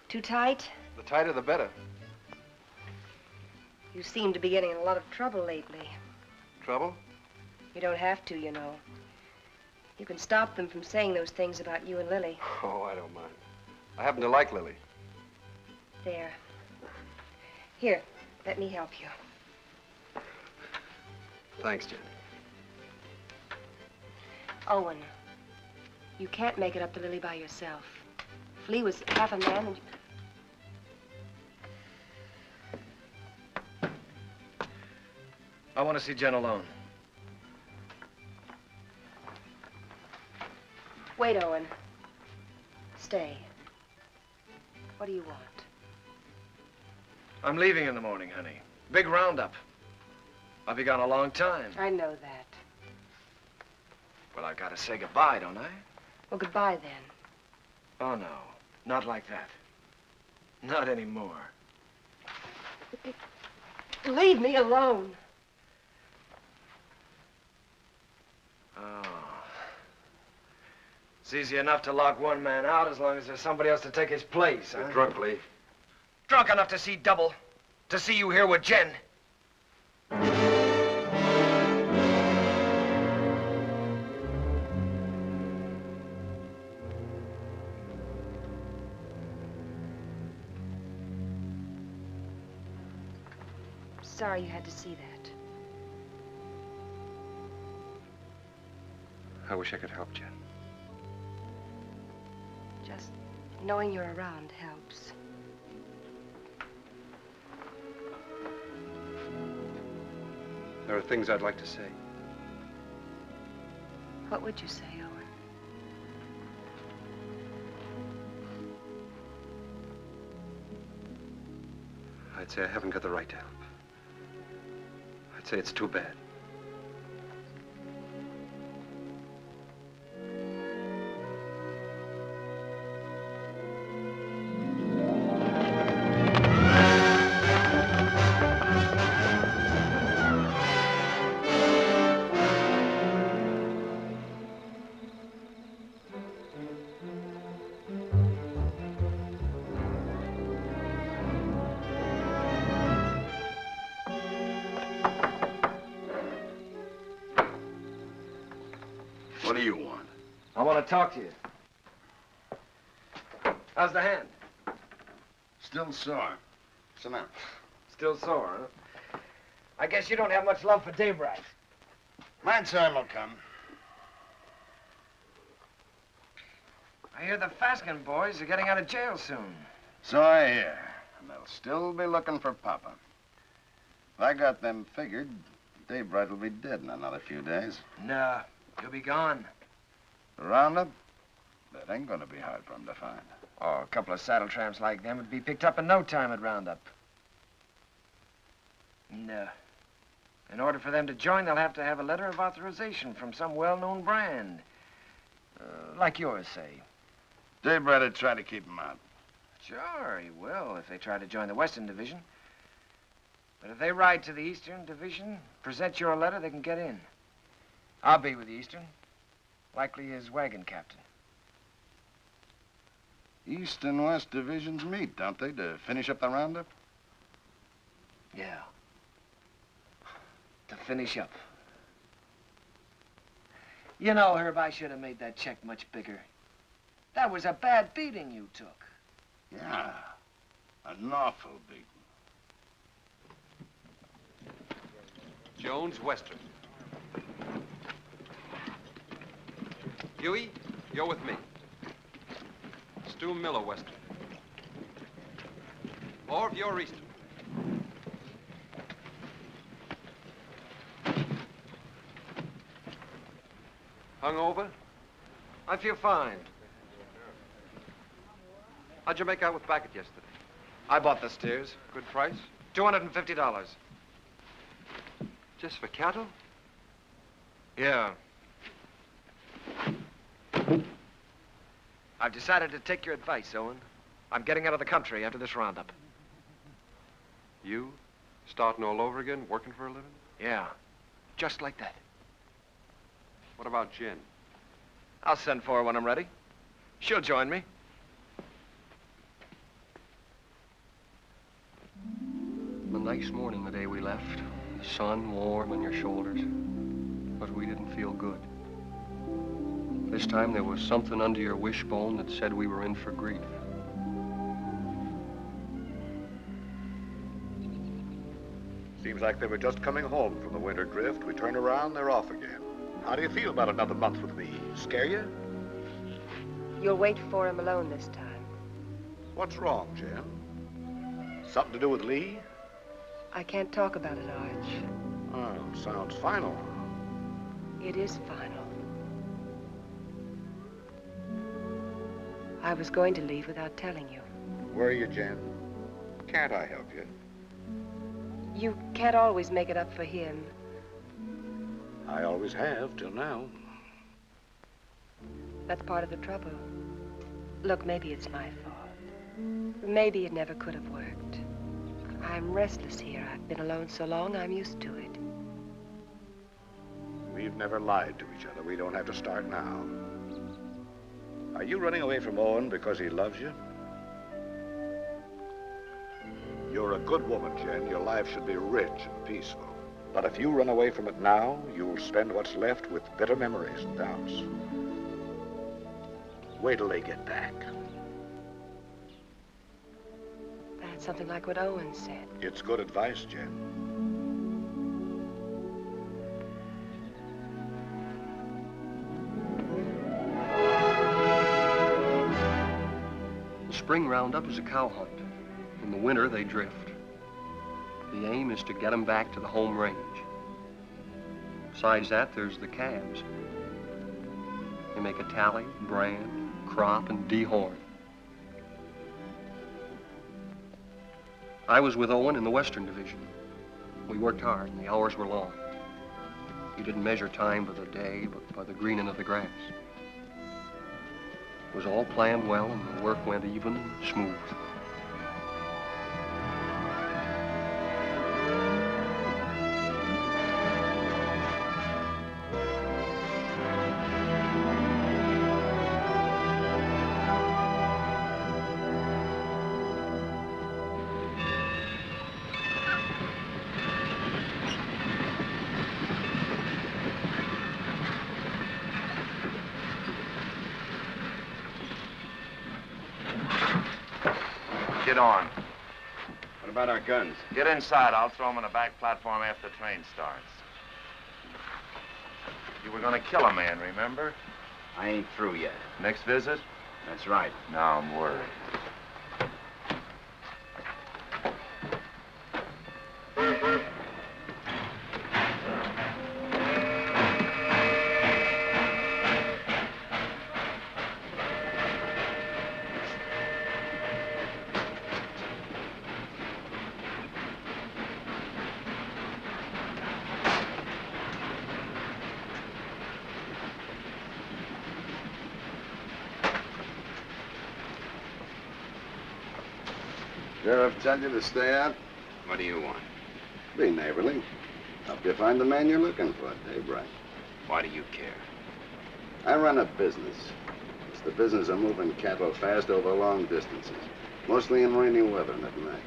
Too tight? The tighter, the better. You seem to be getting in a lot of trouble lately. Trouble? You don't have to, you know. You can stop them from saying those things about you and Lily. Oh, I don't mind. I happen to like Lily. There. Here, let me help you. Thanks, Jen. Owen, you can't make it up to Lily by yourself. Flea was half a man and... I want to see Jen alone. Wait, Owen. Stay. What do you want? I'm leaving in the morning, honey. Big roundup. I'll be gone a long time. I know that. Well, I've got to say goodbye, don't I? Well, goodbye then. Oh, no. Not like that. Not anymore. Leave me alone. Oh. It's easy enough to lock one man out as long as there's somebody else to take his place, huh? You're drunk, Lee. Drunk enough to see double. To see you here with Jen. Sorry you had to see that. I wish I could help Jen. Just knowing you're around helps. There are things I'd like to say. What would you say, Owen? I'd say I haven't got the right to help. I'd say it's too bad. What do you want? I want to talk to you. How's the hand? Still sore. Sit down. Still sore, huh? I guess you don't have much love for Daybright. My time will come. I hear the Faskin boys are getting out of jail soon. So I hear. And they'll still be looking for Papa. If I got them figured, Daybright will be dead in another few days. No, he'll be gone. The roundup? That ain't gonna be hard for him to find. Oh, a couple of saddle tramps like them would be picked up in no time at roundup. No. In order for them to join, they'll have to have a letter of authorization from some well-known brand. Like yours, say. Daybright would try to keep him out. Sure, he will if they try to join the Western Division. But if they ride to the Eastern Division, present your letter, they can get in. I'll be with the Eastern. Likely his wagon captain. East and West divisions meet, don't they, to finish up the roundup? Yeah. To finish up. You know, Herb, I should have made that check much bigger. That was a bad beating you took. Yeah, an awful beating. Jones Western. Huey, you're with me. Stu Miller Western. Orv, you're Eastern. Hungover? I feel fine. How'd you make out with Backett yesterday? I bought the steers. Good price? $250. Just for cattle? Yeah. I've decided to take your advice, Owen. I'm getting out of the country after this roundup. You? Starting all over again, working for a living? Yeah. Just like that. What about Jen? I'll send for her when I'm ready. She'll join me. A nice morning the day we left. The sun warm on your shoulders. But we didn't feel good. This time there was something under your wishbone that said we were in for grief. Seems like they were just coming home from the winter drift. We turn around, they're off again. How do you feel about another month with me? Scare you? You'll wait for him alone this time. What's wrong, Jen? Something to do with Lee? I can't talk about it, Arch. Oh, sounds final. It is final. I was going to leave without telling you. Where are you, Jen? Can't I help you? You can't always make it up for him. I always have, till now. That's part of the trouble. Look, maybe it's my fault. Maybe it never could have worked. I'm restless here. I've been alone so long, I'm used to it. We've never lied to each other. We don't have to start now. Are you running away from Owen because he loves you? You're a good woman, Jen. Your life should be rich and peaceful. But if you run away from it now, you'll spend what's left with bitter memories and doubts. Wait till they get back. That's something like what Owen said. It's good advice, Jen. The spring roundup is a cow hunt. In the winter, they drift. The aim is to get them back to the home range. Besides that, there's the calves. They make a tally, brand, crop, and dehorn. I was with Owen in the Western Division. We worked hard, and the hours were long. We didn't measure time by the day, but by the greening of the grass. It was all planned well, and the work went even and smooth. Get on. What about our guns? Get inside. I'll throw them on the back platform after the train starts. You were gonna kill a man, remember? I ain't through yet. Next visit? That's right. Now I'm worried. Sheriff tell you to stay out? What do you want? Be neighborly. Help you find the man you're looking for, Dave Wright. Why do you care? I run a business. It's the business of moving cattle fast over long distances, mostly in rainy weather and at night.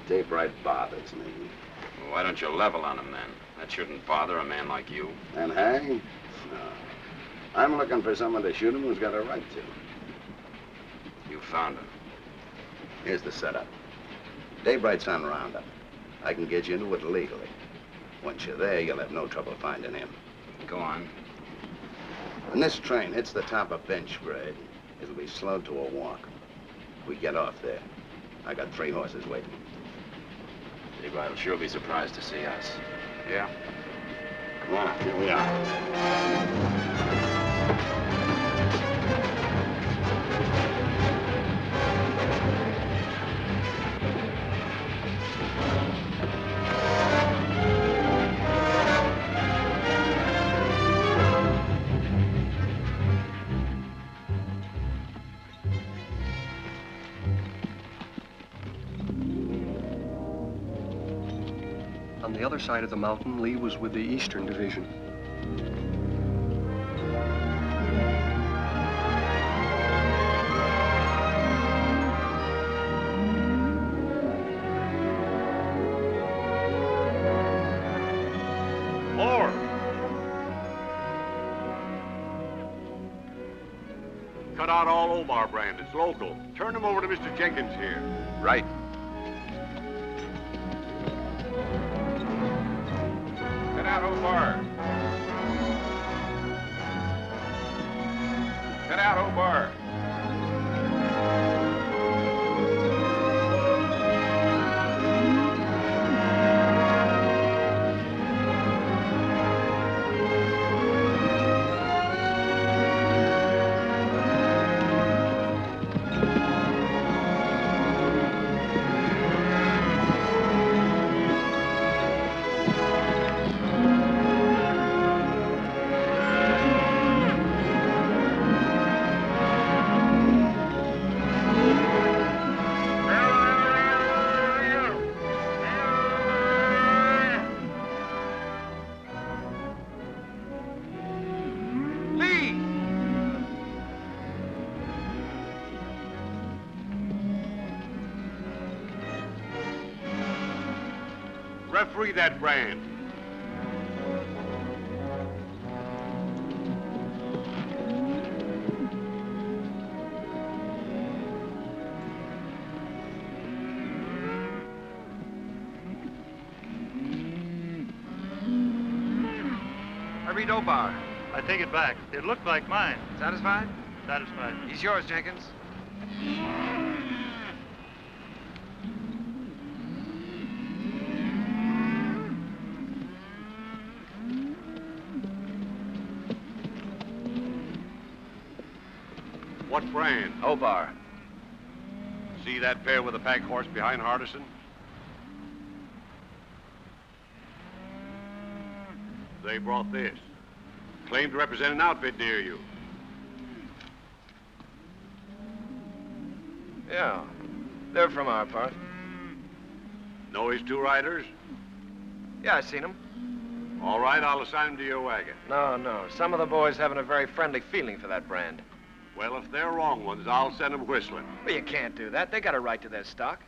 Dave Wright bothers me. Well, why don't you level on him then? That shouldn't bother a man like you. And hang? No. I'm looking for someone to shoot him who's got a right to. You found him. Here's the setup. Dave Wright's on Roundup. I can get you into it legally. Once you're there, you'll have no trouble finding him. Go on. When this train hits the top of bench grade, it'll be slowed to a walk. We get off there. I got 3 horses waiting. Dave Wright will sure be surprised to see us. Yeah? Come on, here we are. On the other side of the mountain, Lee was with the Eastern Division. More! Cut out all Omar brand. It's local. Turn them over to Mr. Jenkins here. Right. Get out, Omar. Get out, Omar. Referee that brand. I read Obar. I take it back. It looked like mine. Satisfied? Satisfied. He's yours, Jenkins. What brand? Obar. See that pair with the pack horse behind Hardison? They brought this. Claim to represent an outfit near you. Yeah. They're from our part. Know his 2 riders? Yeah, I seen them. All right, I'll assign them to your wagon. No. Some of the boys haven't a very friendly feeling for that brand. Well, if they're wrong ones, I'll send them whistling. Well, you can't do that. They got a right to their stock.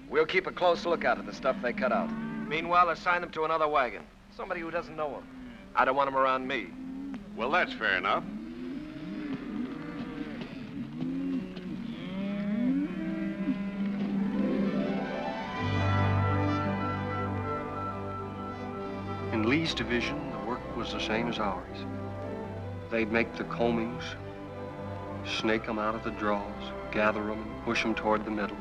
We'll keep a close lookout at the stuff they cut out. Meanwhile, assign them to another wagon. Somebody who doesn't know them. I don't want them around me. Well, that's fair enough. West Division, the work was the same as ours. They'd make the combings, snake 'em out of the draws, gather 'em and push 'em toward the middle.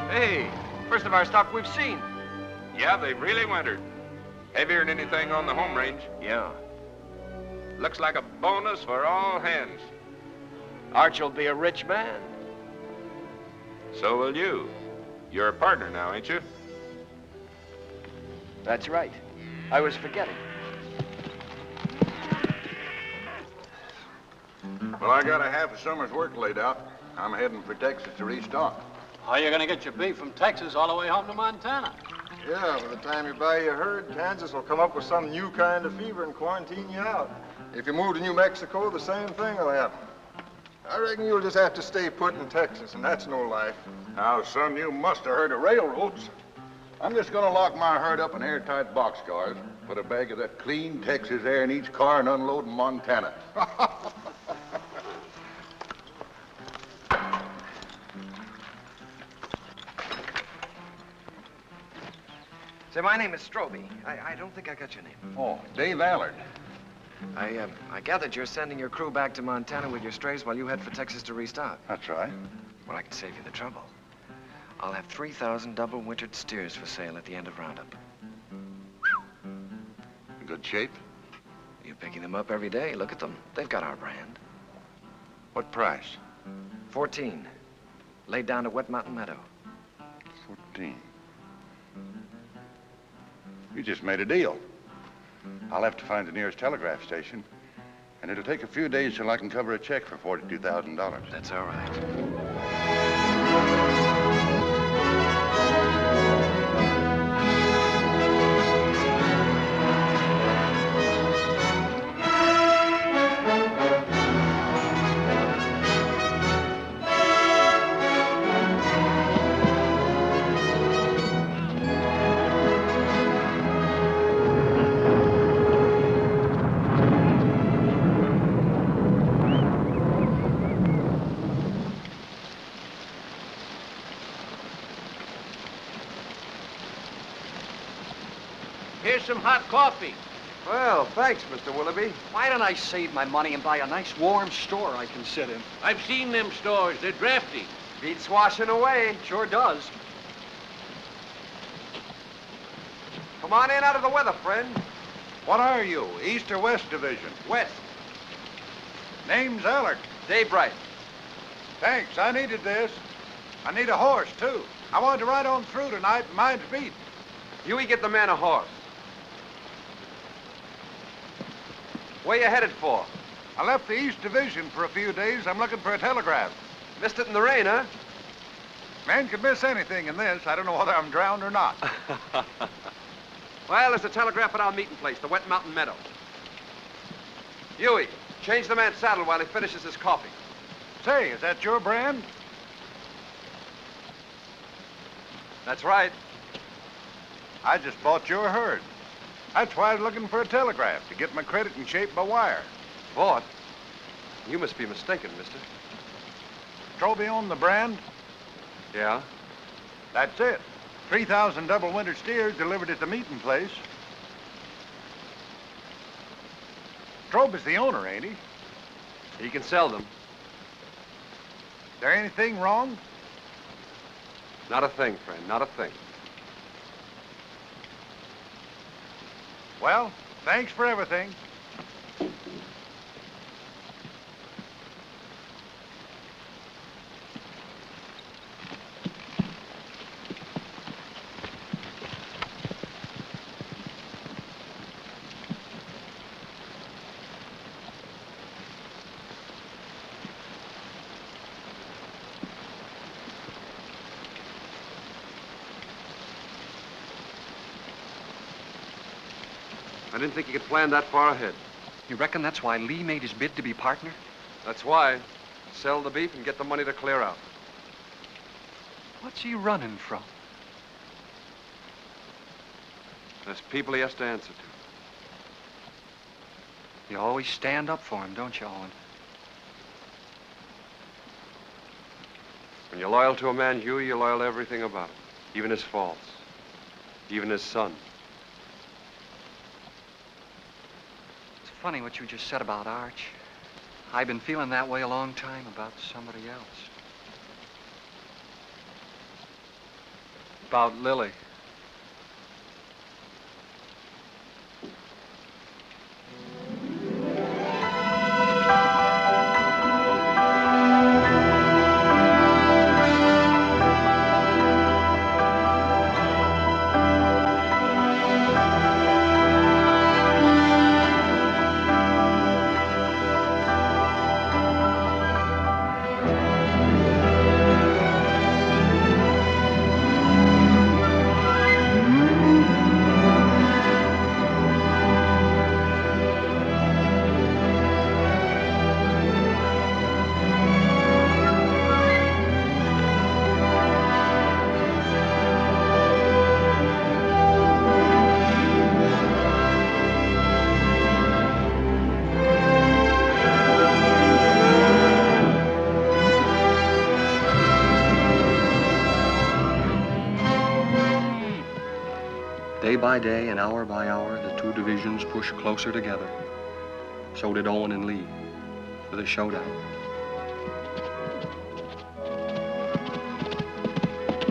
Hey, first of our stock we've seen. Yeah, they've really wintered. Heavier than anything on the home range. Yeah. Looks like a bonus for all hands. Arch will be a rich man. So will you. You're a partner now, ain't you? That's right. I was forgetting. Well, I got a half a summer's work laid out. I'm heading for Texas to restock. How are you going to get your beef from Texas all the way home to Montana? Yeah, by the time you buy your herd, Kansas will come up with some new kind of fever and quarantine you out. If you move to New Mexico, the same thing will happen. I reckon you'll just have to stay put in Texas, and that's no life. Now, son, you must have heard of railroads. I'm just gonna lock my herd up in airtight boxcars, put a bag of that clean Texas air in each car, and unload in Montana. Say, my name is Stroby. I don't think I got your name. Oh, Dave Allard. I gathered you're sending your crew back to Montana with your strays while you head for Texas to restock. That's right. Well, I can save you the trouble. I'll have 3,000 double-wintered steers for sale at the end of Roundup. In good shape? You're picking them up every day. Look at them. They've got our brand. What price? 14. Laid down to Wet Mountain Meadow. 14. You just made a deal. I'll have to find the nearest telegraph station, and it'll take a few days till I can cover a check for $42,000. That's all right. Here's some hot coffee. Well, thanks, Mr. Willoughby. Why don't I save my money and buy a nice warm store I can sit in? I've seen them stores. They're drafty. Beats washing away. Sure does. Come on in out of the weather, friend. What are you, East or West Division? West. Name's Allard. Dave Bright. Thanks, I needed this. I need a horse, too. I wanted to ride on through tonight, and mine's beat. Huey, get the man a horse. Where you headed for? I left the East Division for a few days. I'm looking for a telegraph. Missed it in the rain, huh? Man could miss anything in this. I don't know whether I'm drowned or not. Well, there's a telegraph at our meeting place, the Wet Mountain Meadow. Huey, change the man's saddle while he finishes his coffee. Say, is that your brand? That's right. I just bought your herd. That's why I was looking for a telegraph, to get my credit in shape by wire. Bought? You must be mistaken, mister. Stroby owned the brand? Yeah? That's it. 3,000 double-wintered steers delivered at the meeting place. Stroby's the owner, ain't he? He can sell them. There anything wrong? Not a thing, friend, not a thing. Well, thanks for everything. I didn't think you could plan that far ahead. You reckon that's why Lee made his bid to be partner? That's why. Sell the beef and get the money to clear out. What's he running from? There's people he has to answer to. You always stand up for him, don't you, Owen? When you're loyal to a man, Huey, you're loyal to everything about him. Even his faults. Even his son. It's funny what you just said about Arch. I've been feeling that way a long time about somebody else. About Lily. Day by day and hour by hour, the two divisions pushed closer together. So did Owen and Lee for the showdown.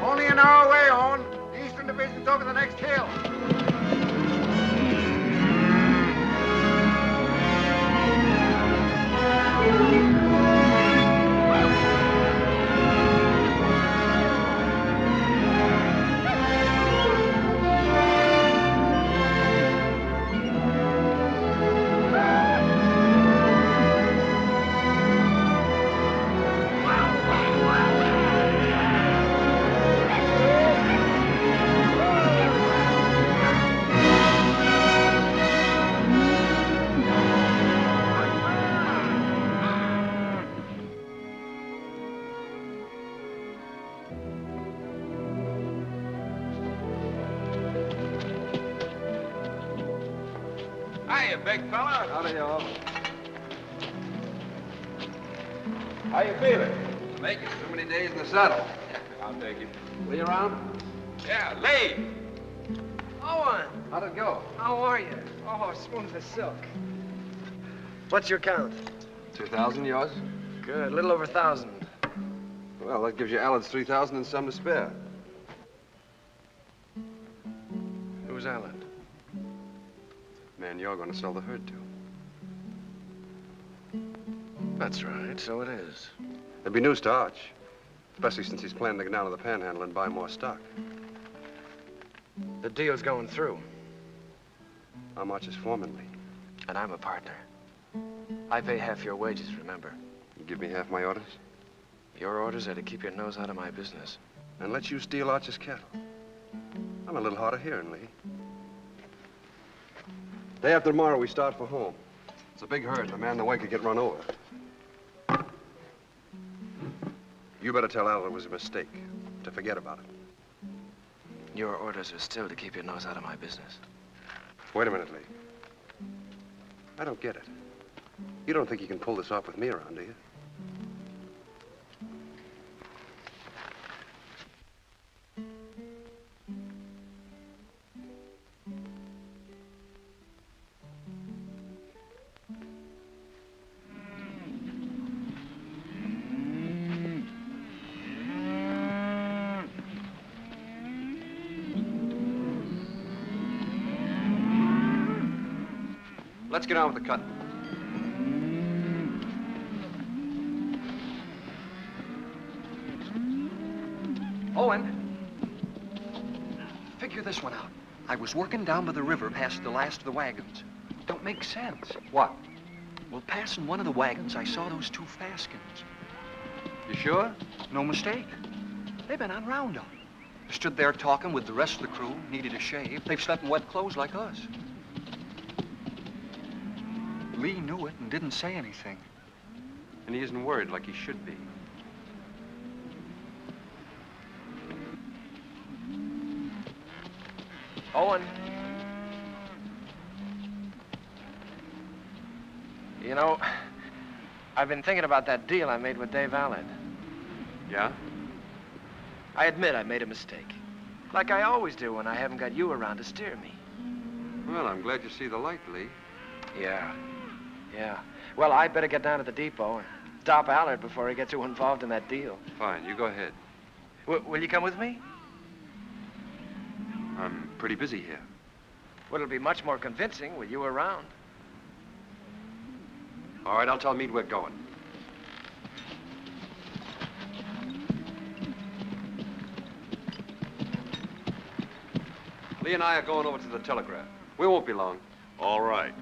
Only an hour away, Owen. The Eastern Division's over the next hill. Hiya, big fella. Howdy, y'all. How you feeling? Make it. Too many days in the saddle. I'll take it. Lee around? Yeah, Lee. Owen! How'd it go? How are you? Oh, smooth as silk. What's your count? 2,000, yours? Good, a little over 1,000. Well, that gives you Alan's 3,000 and some to spare. Who's Alan? Man, you're going to sell the herd to. That's right, so it is. There'd be news to Arch, especially since he's planning to go down to the Panhandle and buy more stock. The deal's going through. I'm Arch's foreman, Lee. And I'm a partner. I pay half your wages, remember? You give me half my orders? Your orders are to keep your nose out of my business. And let you steal Arch's cattle. I'm a little hard of hearing, Lee. Day after tomorrow, we start for home. It's a big herd, and a man in the way could get run over. You better tell Al it was a mistake, to forget about it. Your orders are still to keep your nose out of my business. Wait a minute, Lee. I don't get it. You don't think you can pull this off with me around, do you? Let's get on with the cutting. Owen, figure this one out. I was working down by the river past the last of the wagons. Don't make sense. What? Well, passing one of the wagons, I saw those two Faskins. You sure? No mistake. They've been on roundup. Stood there talking with the rest of the crew, needed a shave. They've slept in wet clothes like us. Lee knew it and didn't say anything. And he isn't worried like he should be. Owen. You know, I've been thinking about that deal I made with Dave Allard. Yeah? I admit I made a mistake. Like I always do when I haven't got you around to steer me. Well, I'm glad you see the light, Lee. Yeah. Well, I better get down to the depot and stop Allard before he gets too involved in that deal. Fine, you go ahead. Will you come with me? I'm pretty busy here. Well, it'll be much more convincing with you around. All right, I'll tell Meade we're going. Lee and I are going over to the telegraph. We won't be long. All right.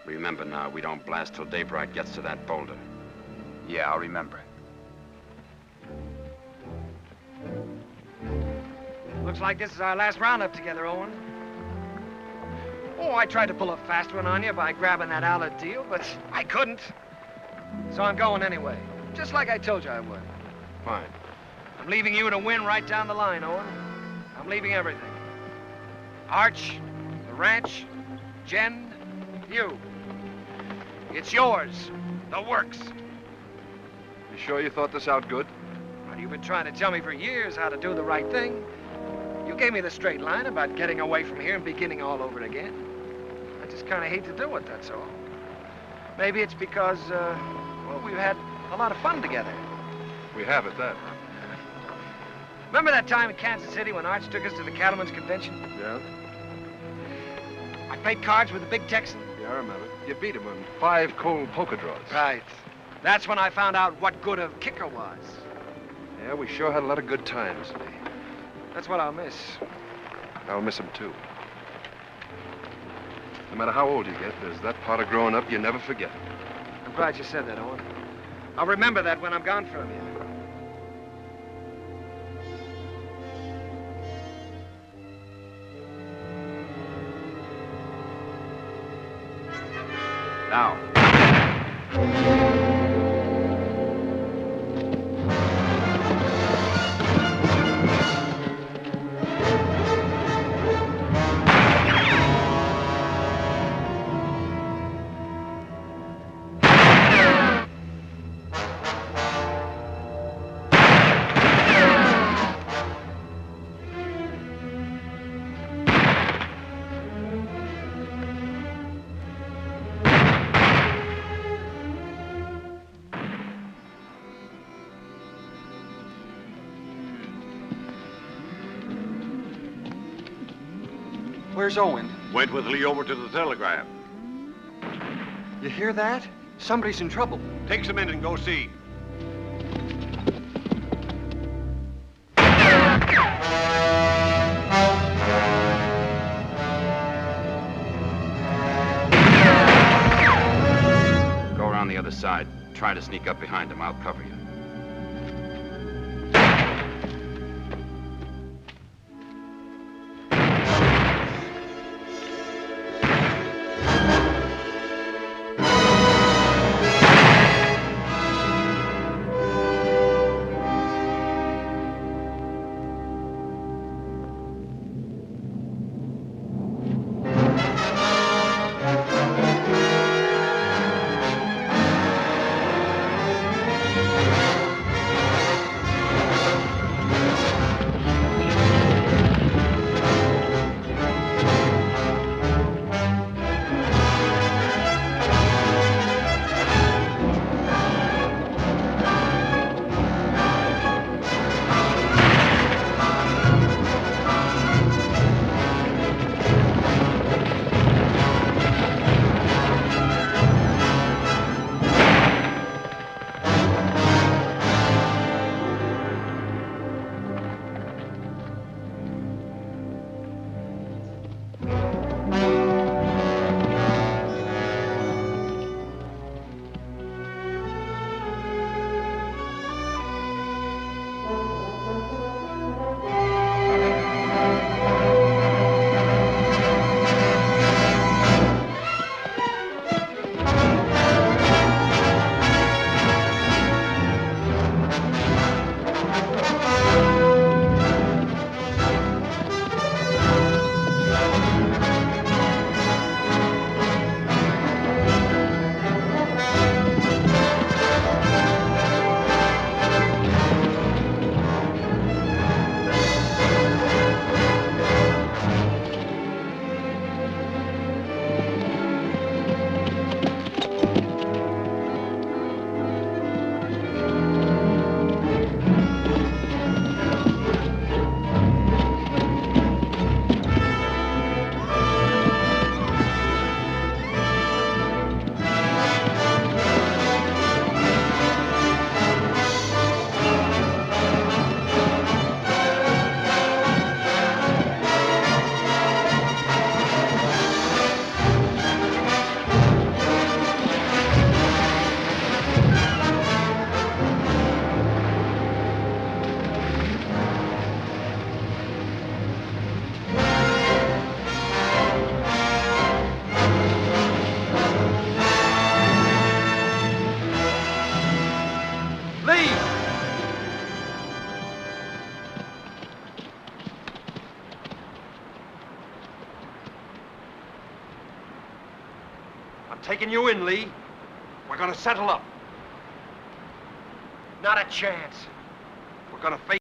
Remember now, we don't blast till daybreak gets to that boulder. Yeah, I'll remember. Looks like this is our last roundup together, Owen. Oh, I tried to pull a fast one on you by grabbing that Allard deal, but I couldn't. So I'm going anyway, just like I told you I would. Fine. I'm leaving you to win right down the line, Owen. I'm leaving everything. Arch, the ranch, Jen, you. It's yours, the works. You sure you thought this out good? Well, you've been trying to tell me for years how to do the right thing. You gave me the straight line about getting away from here and beginning all over again. I just kind of hate to do it, that's all. Maybe it's because, well, we've had a lot of fun together. We have at that. Remember that time in Kansas City when Arch took us to the Cattlemen's Convention? Yeah? I played cards with the big Texan. Yeah, I remember. You beat him on 5 cold poker draws. Right. That's when I found out what good a kicker was. Yeah, we sure had a lot of good times, Lee. That's what I'll miss. I'll miss him, too. No matter how old you get, there's that part of growing up you never forget. I'm glad you said that, Owen. I'll remember that when I'm gone from you. Now. Where's Owen? Went with Lee over to the telegraph. You hear that? Somebody's in trouble. Take some in and go see. Go around the other side. Try to sneak up behind him. I'll cover you. I'm taking you in, Lee. We're gonna settle up. Not a chance. We're gonna face